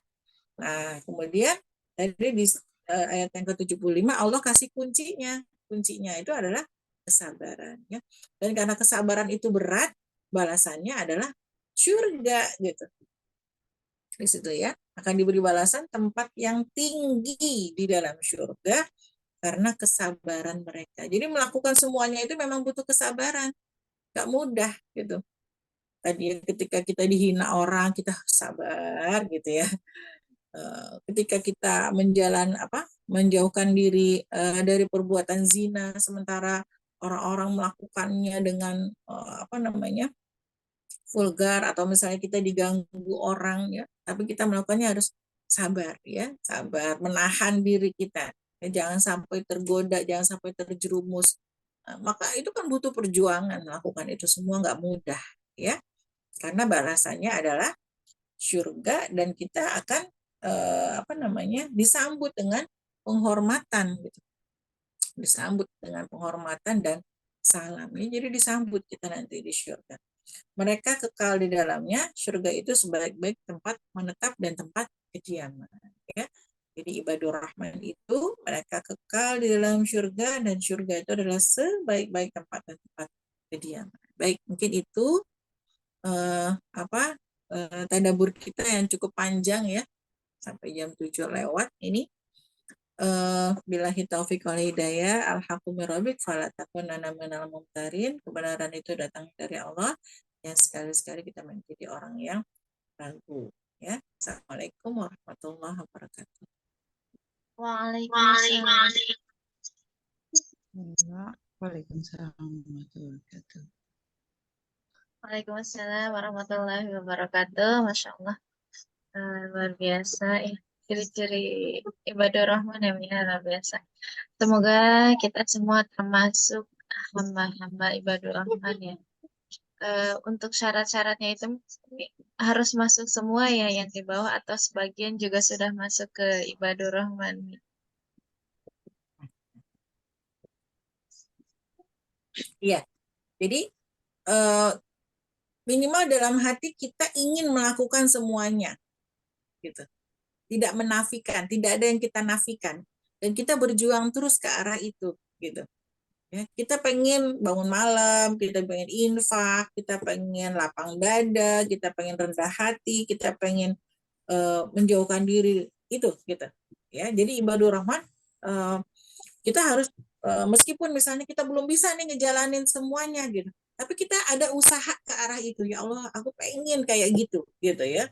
Nah, kemudian tadi di ayat yang ke-75 Allah kasih kuncinya. Kuncinya itu adalah kesabaran ya. Dan karena kesabaran itu berat, balasannya adalah surga gitu. Di situ ya, akan diberi balasan tempat yang tinggi di dalam surga karena kesabaran mereka. Jadi melakukan semuanya itu memang butuh kesabaran, gak mudah gitu. Tadi ketika kita dihina orang, kita sabar gitu ya. Ketika kita menjauhkan diri dari perbuatan zina, sementara orang-orang melakukannya dengan apa namanya vulgar, atau misalnya kita diganggu orang ya, tapi kita melakukannya harus sabar ya, sabar menahan diri kita ya, jangan sampai tergoda, jangan sampai terjerumus. Maka itu kan butuh perjuangan, melakukan itu semua nggak mudah ya, karena balasannya adalah surga dan kita akan apa namanya disambut dengan penghormatan gitu, disambut dengan penghormatan dan salam ya, jadi disambut kita nanti di surga. Mereka kekal di dalamnya, surga itu sebaik-baik tempat menetap dan tempat kediaman. Ya. Jadi ibadur rahman itu mereka kekal di dalam surga, dan surga itu adalah sebaik-baik tempat dan tempat kediaman. Baik, mungkin itu tadabbur kita yang cukup panjang ya, sampai jam 7 lewat ini. Billahi taufiq wal hidayah, al-haqqu mir rabbik fala takunanna minal mumtarin. Kebenaran itu datang dari Allah, yang sekali-sekali kita menjadi orang yang ragu ya. Assalamualaikum warahmatullahi wabarakatuh. Waalaikumsalam. Waalaikumsalam warahmatullahi wabarakatuh. Waalaikumsalam warahmatullahi wabarakatuh. Masya Allah, luar biasa ya. Ciri-ciri ibadah rahman yang luar biasa. Semoga kita semua termasuk hamba-hamba ibadah rahman ya. untuk syarat-syaratnya itu harus masuk semua ya yang di bawah atau sebagian juga sudah masuk ke ibadur rahman? Iya, jadi eh, minimal dalam hati kita ingin melakukan semuanya, gitu. Tidak menafikan, tidak ada yang kita nafikan, dan kita berjuang terus ke arah itu, gitu. Ya, kita pengen bangun malam, kita pengen infak, kita pengen lapang dada, kita pengen rendah hati, kita pengen menjauhkan diri itu, gitu. Ya, jadi ibadur rahman uh, kita harus meskipun misalnya kita belum bisa nih ngejalanin semuanya gitu, tapi kita ada usaha ke arah itu. Ya Allah, aku pengen kayak gitu, gitu ya.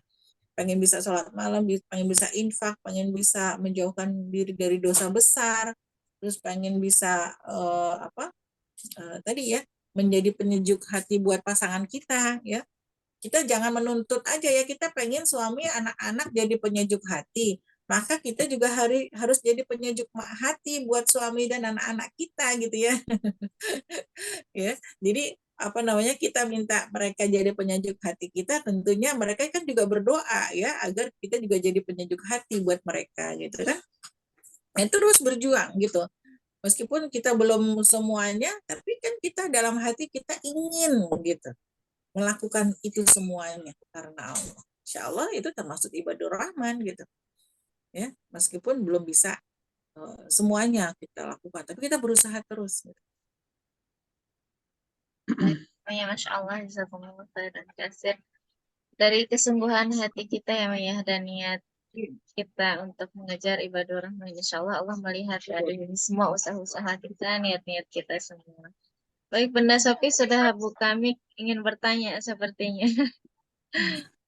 Pengen bisa sholat malam, pengen bisa infak, pengen bisa menjauhkan diri dari dosa besar, terus pengen bisa tadi ya, menjadi penyejuk hati buat pasangan kita ya. Kita jangan menuntut aja ya, kita pengen suami anak-anak jadi penyejuk hati, maka kita juga harus jadi penyejuk hati buat suami dan anak-anak kita, gitu ya. Ya, jadi apa namanya, kita minta mereka jadi penyejuk hati kita, tentunya mereka kan juga berdoa ya agar kita juga jadi penyejuk hati buat mereka, gitu kan. Dan terus berjuang gitu, meskipun kita belum semuanya, tapi kan kita dalam hati kita ingin gitu melakukan itu semuanya karena Allah. Insya Allah itu termasuk ibadur rahman gitu ya, meskipun belum bisa semuanya kita lakukan, tapi kita berusaha terus gitu. Ya, Masya Allah, jazakumullah khairan kasir. Dari kesungguhan hati kita ya Maya dan niat kita untuk mengejar ibadah rahman, insya Allah Allah melihat dari semua usaha-usaha kita, niat-niat kita semua. Baik, Bunda Sofi sudah buka mic ingin bertanya sepertinya.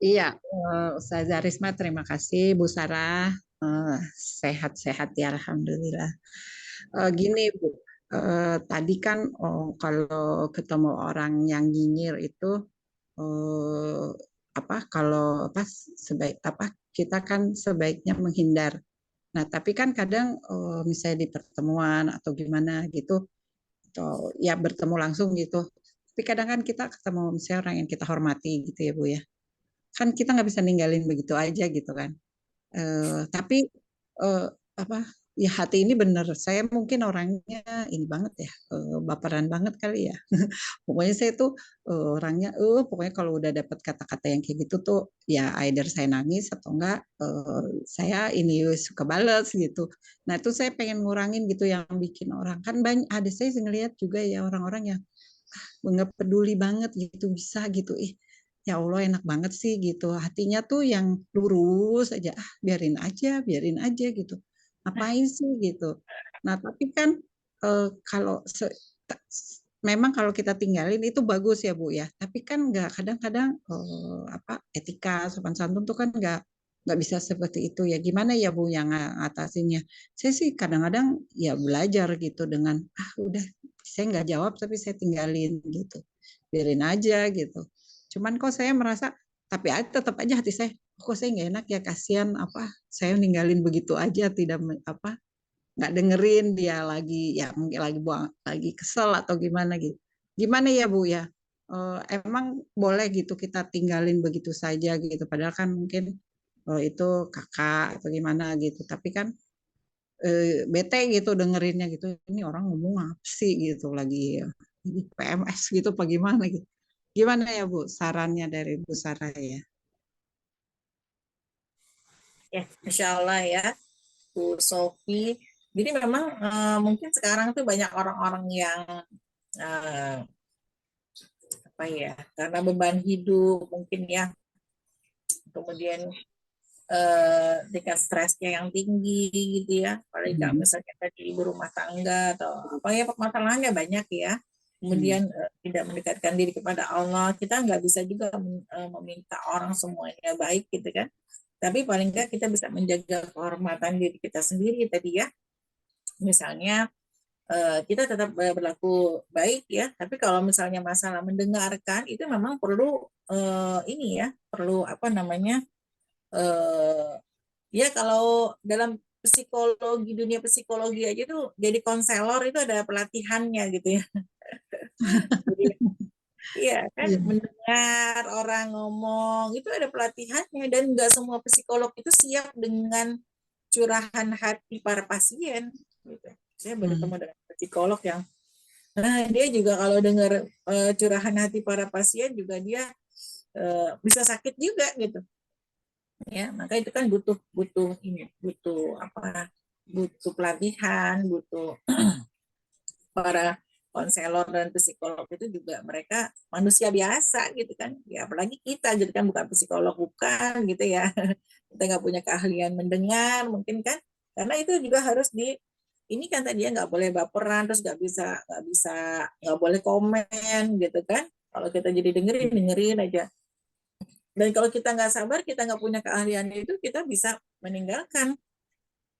Iya, Ustazah Risma, terima kasih. Bu Sarah, sehat-sehat ya, Alhamdulillah. Gini Bu, tadi kan kalau ketemu orang yang nyinyir itu, eh, kalau kita kan sebaiknya menghindar. Nah, tapi kan kadang misalnya di pertemuan atau gimana gitu, atau ya bertemu langsung gitu. Tapi kadang kan kita ketemu misalnya orang yang kita hormati gitu ya Bu ya. Kan kita nggak bisa ninggalin begitu aja gitu kan. Tapi eh, apa ya, hati ini bener, saya mungkin orangnya ini banget ya, baperan banget kali ya. Pokoknya saya tuh orangnya pokoknya kalau udah dapat kata-kata yang kayak gitu tuh ya either saya nangis atau enggak saya ini suka bales gitu. Nah itu saya pengen ngurangin gitu yang bikin orang, kan banyak ada saya ngeliat juga ya orang-orang yang nggak peduli banget gitu, bisa gitu, ya Allah enak banget sih gitu, hatinya tuh yang lurus aja, biarin aja gitu, ngapain sih gitu. Nah tapi kan kalau memang kalau kita tinggalin itu bagus ya Bu ya, tapi kan nggak, kadang-kadang etika sopan santun tuh kan nggak bisa seperti itu ya, gimana ya Bu yang ngatasinnya. Saya sih kadang-kadang ya belajar gitu dengan udah, saya nggak jawab tapi saya tinggalin gitu, biarin aja gitu. Cuman kok saya merasa, tapi tetap aja hati saya, kok saya nggak enak ya, kasihan saya ninggalin begitu aja, tidak nggak dengerin dia lagi, ya mungkin lagi buang, lagi kesel atau gimana gitu. Gimana ya Bu ya? Emang boleh gitu kita tinggalin begitu saja gitu, padahal kan mungkin itu kakak atau gimana gitu, tapi kan bete gitu dengerinnya gitu, ini orang ngomong apa sih gitu, lagi PMS gitu apa gimana gitu. Gimana ya Bu sarannya dari Bu Sarah ya? Ya, Insya Allah ya Bu Sofi. Jadi memang mungkin sekarang tuh banyak orang-orang yang uh, apa ya, karena beban hidup mungkin ya, kemudian tingkat stresnya yang tinggi gitu ya, apalagi kalau misalnya tadi ibu rumah tangga atau apa ya, masalahnya banyak ya, kemudian tidak mendekatkan diri kepada Allah, kita nggak bisa juga meminta orang semuanya baik gitu kan, tapi paling nggak kita bisa menjaga kehormatan diri kita sendiri tadi ya, misalnya kita tetap berlaku baik ya, tapi kalau misalnya masalah mendengarkan itu memang perlu ini ya, perlu apa namanya, ya kalau dalam psikologi, dunia psikologi aja tuh jadi konselor itu ada pelatihannya gitu ya. Jadi Iya kan, Iya. mendengar orang ngomong itu ada pelatihannya, dan nggak semua psikolog itu siap dengan curahan hati para pasien. Gitu. Saya bertemu dengan psikolog yang, nah dia juga kalau dengar curahan hati para pasien juga dia bisa sakit juga gitu. Ya, maka itu kan butuh butuh ini, butuh apa? Butuh pelatihan, butuh para konselor dan psikolog itu juga mereka manusia biasa gitu kan, ya apalagi kita gitu kan, bukan psikolog, bukan gitu ya. Kita nggak punya keahlian mendengar mungkin kan, karena itu juga harus di ini kan tadi ya, nggak boleh baperan, terus nggak boleh komen gitu kan. Kalau kita jadi dengerin dengerin aja, dan kalau kita nggak sabar, kita nggak punya keahlian itu, kita bisa meninggalkan.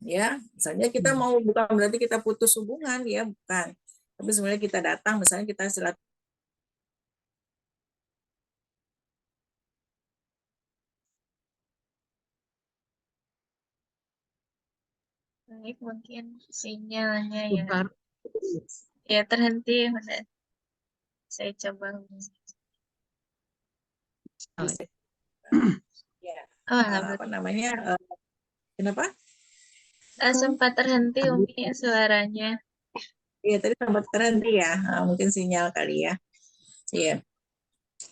Ya misalnya kita mau, bukan berarti kita putus hubungan ya, bukan, tapi sebenarnya kita datang, misalnya kita silaturahmi. Baik, mungkin sinyalnya ya. Bentar. Ya, terhenti. Udah. Saya coba. Ya, Oh, alhamdulillah. apa namanya, kenapa? Sempat terhenti Umi suaranya. Iya tadi sempat terhenti ya. Mungkin sinyal kali ya. Iya.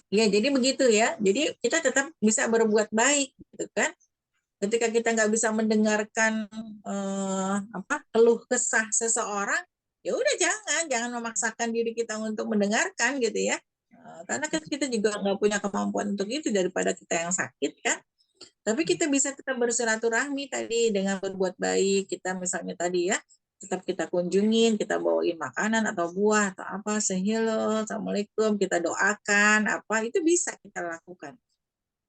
Iya, jadi begitu ya. Jadi kita tetap bisa berbuat baik gitu kan. Ketika kita nggak bisa mendengarkan apa keluh kesah seseorang, ya udah jangan memaksakan diri kita untuk mendengarkan gitu ya. Karena kan kita juga nggak punya kemampuan untuk itu, daripada kita yang sakit kan. Tapi kita bisa tetap bersilaturahmi tadi dengan berbuat baik. Kita misalnya tadi ya, tetap kita kunjungin, kita bawain makanan atau buah atau apa, sehilo, assalamualaikum, kita doakan, apa itu bisa kita lakukan,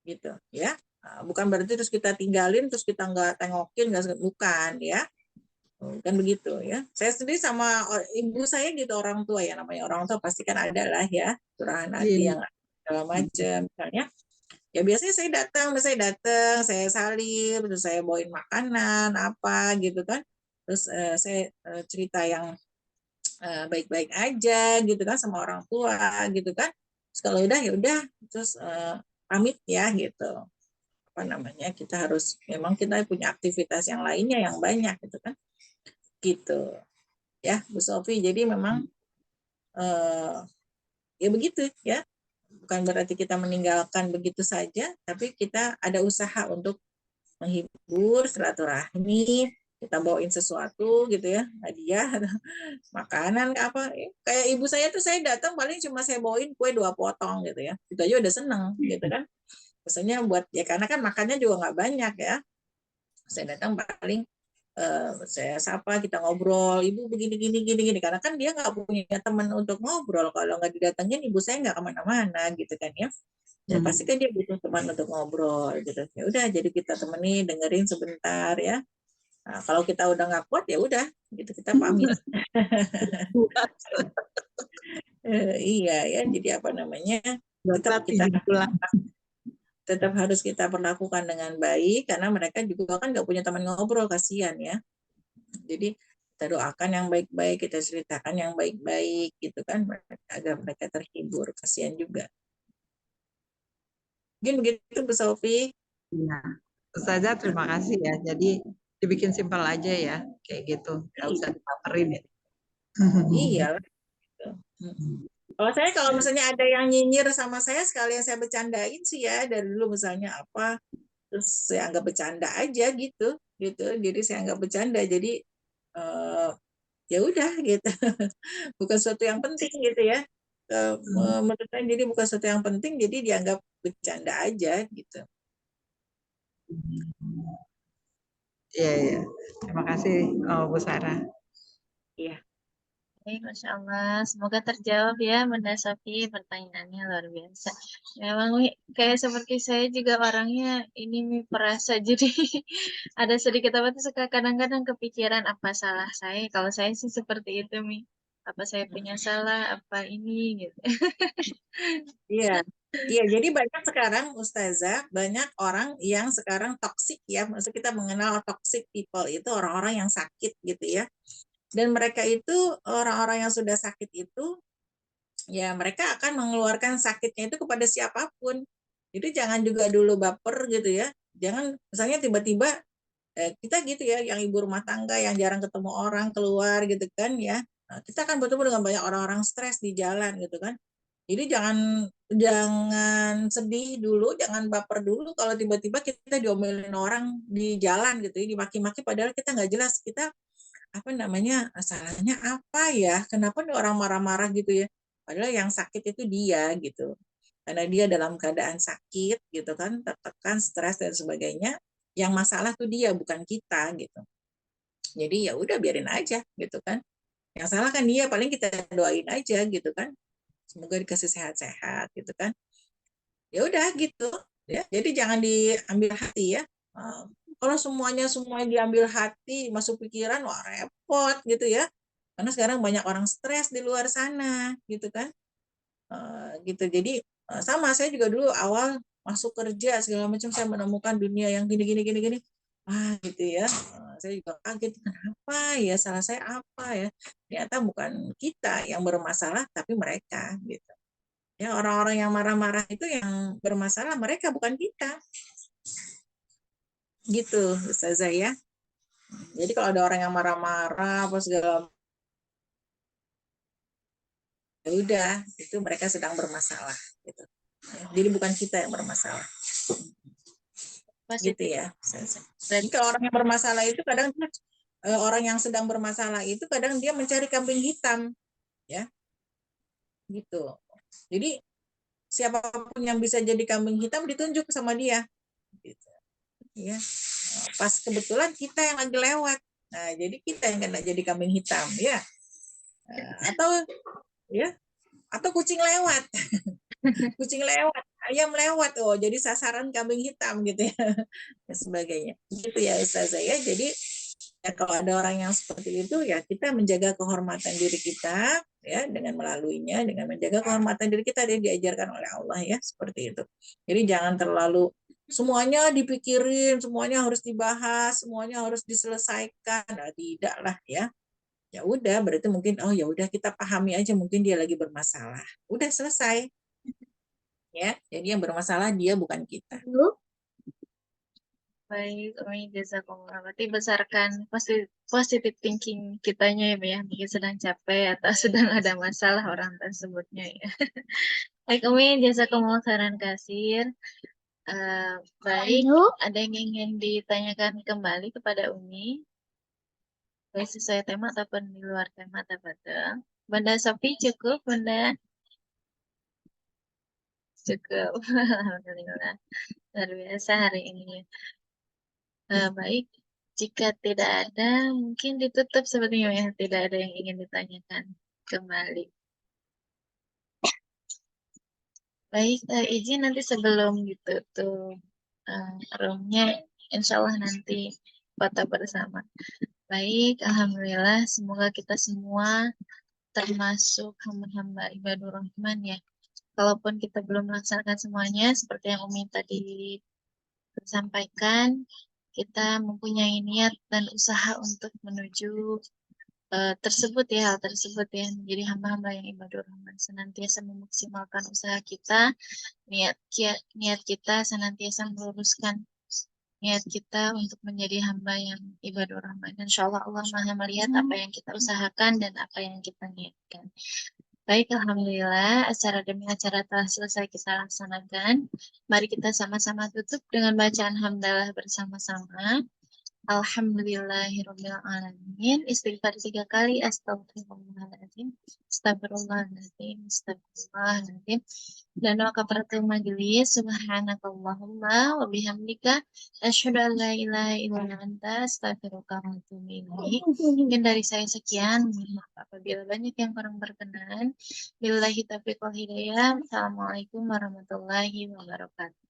gitu ya. Bukan berarti terus kita tinggalin, terus kita nggak tengokin, nggak, bukan ya, kan begitu ya. Saya sendiri sama ibu saya gitu, orang tua ya, namanya orang tua pasti kan ada lah ya curahan hati yang segala macam, misalnya. Ya biasanya saya salir, terus saya bawain makanan apa gitu kan, terus saya cerita yang baik-baik aja gitu kan sama orang tua gitu kan. Terus kalau udah ya udah, terus pamit ya gitu. Apa namanya, kita harus, memang kita punya aktivitas yang lainnya yang banyak gitu kan, gitu ya Bu Sofi. Jadi memang ya begitu ya, bukan berarti kita meninggalkan begitu saja, tapi kita ada usaha untuk menghibur, silaturahmi, kita bawain sesuatu gitu ya, hadiah, makanan apa. Kayak ibu saya tuh, saya datang paling cuma saya bawain kue 2 potong gitu ya, itu aja udah seneng gitu kan. Maksudnya buat ya, karena kan makannya juga nggak banyak ya. Saya datang paling saya sapa, kita ngobrol, ibu begini gini gini gini, karena kan dia nggak punya teman untuk ngobrol. Kalau nggak didatengin, ibu saya nggak kemana-mana gitu kan ya. Dan pasti kan dia butuh teman untuk ngobrol gitu. Ya udah, jadi kita temani, dengerin sebentar ya. Nah, kalau kita udah nggak kuat ya udah, gitu kita pamit. Iya ya, jadi apa namanya, tetap harus kita perlakukan dengan baik, karena mereka juga kan nggak punya teman ngobrol, kasihan ya. Jadi kita doakan yang baik-baik, kita ceritakan yang baik-baik gitu kan, agar mereka terhibur, kasihan juga. Mungkin begitu Bu Sofi. Iya. Ustazah terima kasih ya. Jadi dibikin simpel aja ya, kayak gitu. Nggak usah dipaperin ya. Iya. Kalau misalnya ada yang nyinyir sama saya, sekalian saya bercandain sih ya, dari dulu misalnya apa, terus saya anggap bercanda aja gitu, Jadi saya anggap bercanda, jadi ya udah gitu, bukan sesuatu yang penting gitu ya. Menurut saya jadi bukan sesuatu yang penting, jadi dianggap bercanda aja gitu. Iya, iya. Terima kasih Bu Sarah. Iya. Baik, Masya Allah. Semoga terjawab ya Bunda Sofi, pertanyaannya luar biasa. Memang Wi, kayak seperti saya juga orangnya ini perasa, jadi ada sedikit apa tuh suka kadang-kadang kepikiran apa salah saya. Kalau saya sih seperti itu Mi. Apa saya punya salah, apa ini gitu. Iya. Iya, jadi banyak sekarang Ustazah, banyak orang yang sekarang toksik ya. Maksud kita mengenal toxic people itu orang-orang yang sakit gitu ya. Dan mereka itu, orang-orang yang sudah sakit itu ya mereka akan mengeluarkan sakitnya itu kepada siapapun. Jadi jangan juga dulu baper gitu ya. Jangan misalnya tiba-tiba kita gitu ya, yang ibu rumah tangga yang jarang ketemu orang keluar gitu kan ya. Nah, kita akan bertemu dengan banyak orang-orang stres di jalan gitu kan. Jadi jangan jangan sedih dulu, jangan baper dulu kalau tiba-tiba kita diomelin orang di jalan gitu ya, dimaki-maki padahal kita nggak jelas kita apa namanya salahnya apa ya, kenapa nih orang marah-marah gitu ya, padahal yang sakit itu dia gitu, karena dia dalam keadaan sakit gitu kan, tertekan, stres dan sebagainya, yang masalah tuh dia bukan kita gitu. Jadi ya udah biarin aja gitu kan, yang salah kan dia, paling kita doain aja gitu kan, semoga dikasih sehat-sehat gitu kan. Ya udah gitu ya, jadi jangan diambil hati ya. Kalau semuanya diambil hati, masuk pikiran, wah repot gitu ya, karena sekarang banyak orang stres di luar sana gitu kan. Gitu jadi sama saya juga dulu awal masuk kerja segala macam, saya menemukan dunia yang gini gini gini gini, gitu ya. Saya juga kaget, kenapa ya, salah saya apa ya, ternyata bukan kita yang bermasalah tapi mereka gitu ya. Orang-orang yang marah-marah itu yang bermasalah, mereka bukan kita gitu Ustazah ya. Jadi kalau ada orang yang marah-marah apa segala, ya udah itu mereka sedang bermasalah gitu. Jadi bukan kita yang bermasalah gitu Positif. ya. Jadi kalau orang yang bermasalah itu kadang orang yang sedang bermasalah itu kadang dia mencari kambing hitam ya gitu. Jadi siapapun yang bisa jadi kambing hitam ditunjuk sama dia gitu ya. Pas kebetulan kita yang lagi lewat, nah jadi kita yang kena jadi kambing hitam ya. Atau ya, atau kucing lewat kucing lewat, ayam lewat, oh jadi sasaran kambing hitam gitu ya, dan sebagainya gitu ya Ustazah ya. Jadi ya kalau ada orang yang seperti itu ya kita menjaga kehormatan diri kita ya, dengan melaluinya, dengan menjaga kehormatan diri kita, dia diajarkan oleh Allah ya seperti itu. Jadi jangan terlalu semuanya dipikirin, semuanya harus dibahas, semuanya harus diselesaikan, nah, tidak lah ya. Ya udah berarti mungkin oh ya udah kita pahami aja mungkin dia lagi bermasalah, udah selesai ya. Jadi yang bermasalah dia bukan kita. Baik, Umi jazakumullah. Berarti besarkan positive thinking kitanya ya, ya. Mungkin sedang capek atau sedang ada masalah orang tersebutnya ya. Baik, Umi jazakumullah khairan kasir. Baik, ada yang ingin ditanyakan kembali kepada Umi? Baik sesuai tema ataupun di luar tema terpadu. Bunda Sofi cukup, Bunda? Cukup. Alhamdulillah. Luar biasa hari ini. Baik, jika tidak ada, mungkin ditutup sepertinya ya. Tidak ada yang ingin ditanyakan kembali. Baik, izin nanti sebelum ditutup roomnya, insya Allah nanti foto bersama. Baik, Alhamdulillah, semoga kita semua termasuk hamba-hamba ibadur rahman ya. Kalaupun kita belum melaksanakan semuanya, seperti yang Umi tadi sampaikan, kita mempunyai niat dan usaha untuk menuju tersebut ya, hal tersebut ya, menjadi hamba-hamba yang ibadur rahman, senantiasa memaksimalkan usaha kita, niat kita senantiasa meluruskan niat kita untuk menjadi hamba yang ibadur rahman. Insya Allah Allah Maha melihat apa yang kita usahakan dan apa yang kita niatkan. Baik, Alhamdulillah, acara demi acara telah selesai kita laksanakan. Mari kita sama-sama tutup dengan bacaan hamdalah bersama-sama. Alhamdulillahirrahmanirrahim. Istighfar 3 kali. Astagfirullahaladzim. Astagfirullahaladzim. Astagfirullahaladzim. Dan wa kafaratul majelis. Subhanakallahumma wa bihamdika. Asyhadu an la ilaha illa anta. Astaghfiruka wa atubu ilaik. Mungkin dari saya sekian. Mohon maaf apabila banyak yang kurang berkenan. Billahi taufiq wal hidayah. Assalamualaikum warahmatullahi wabarakatuh.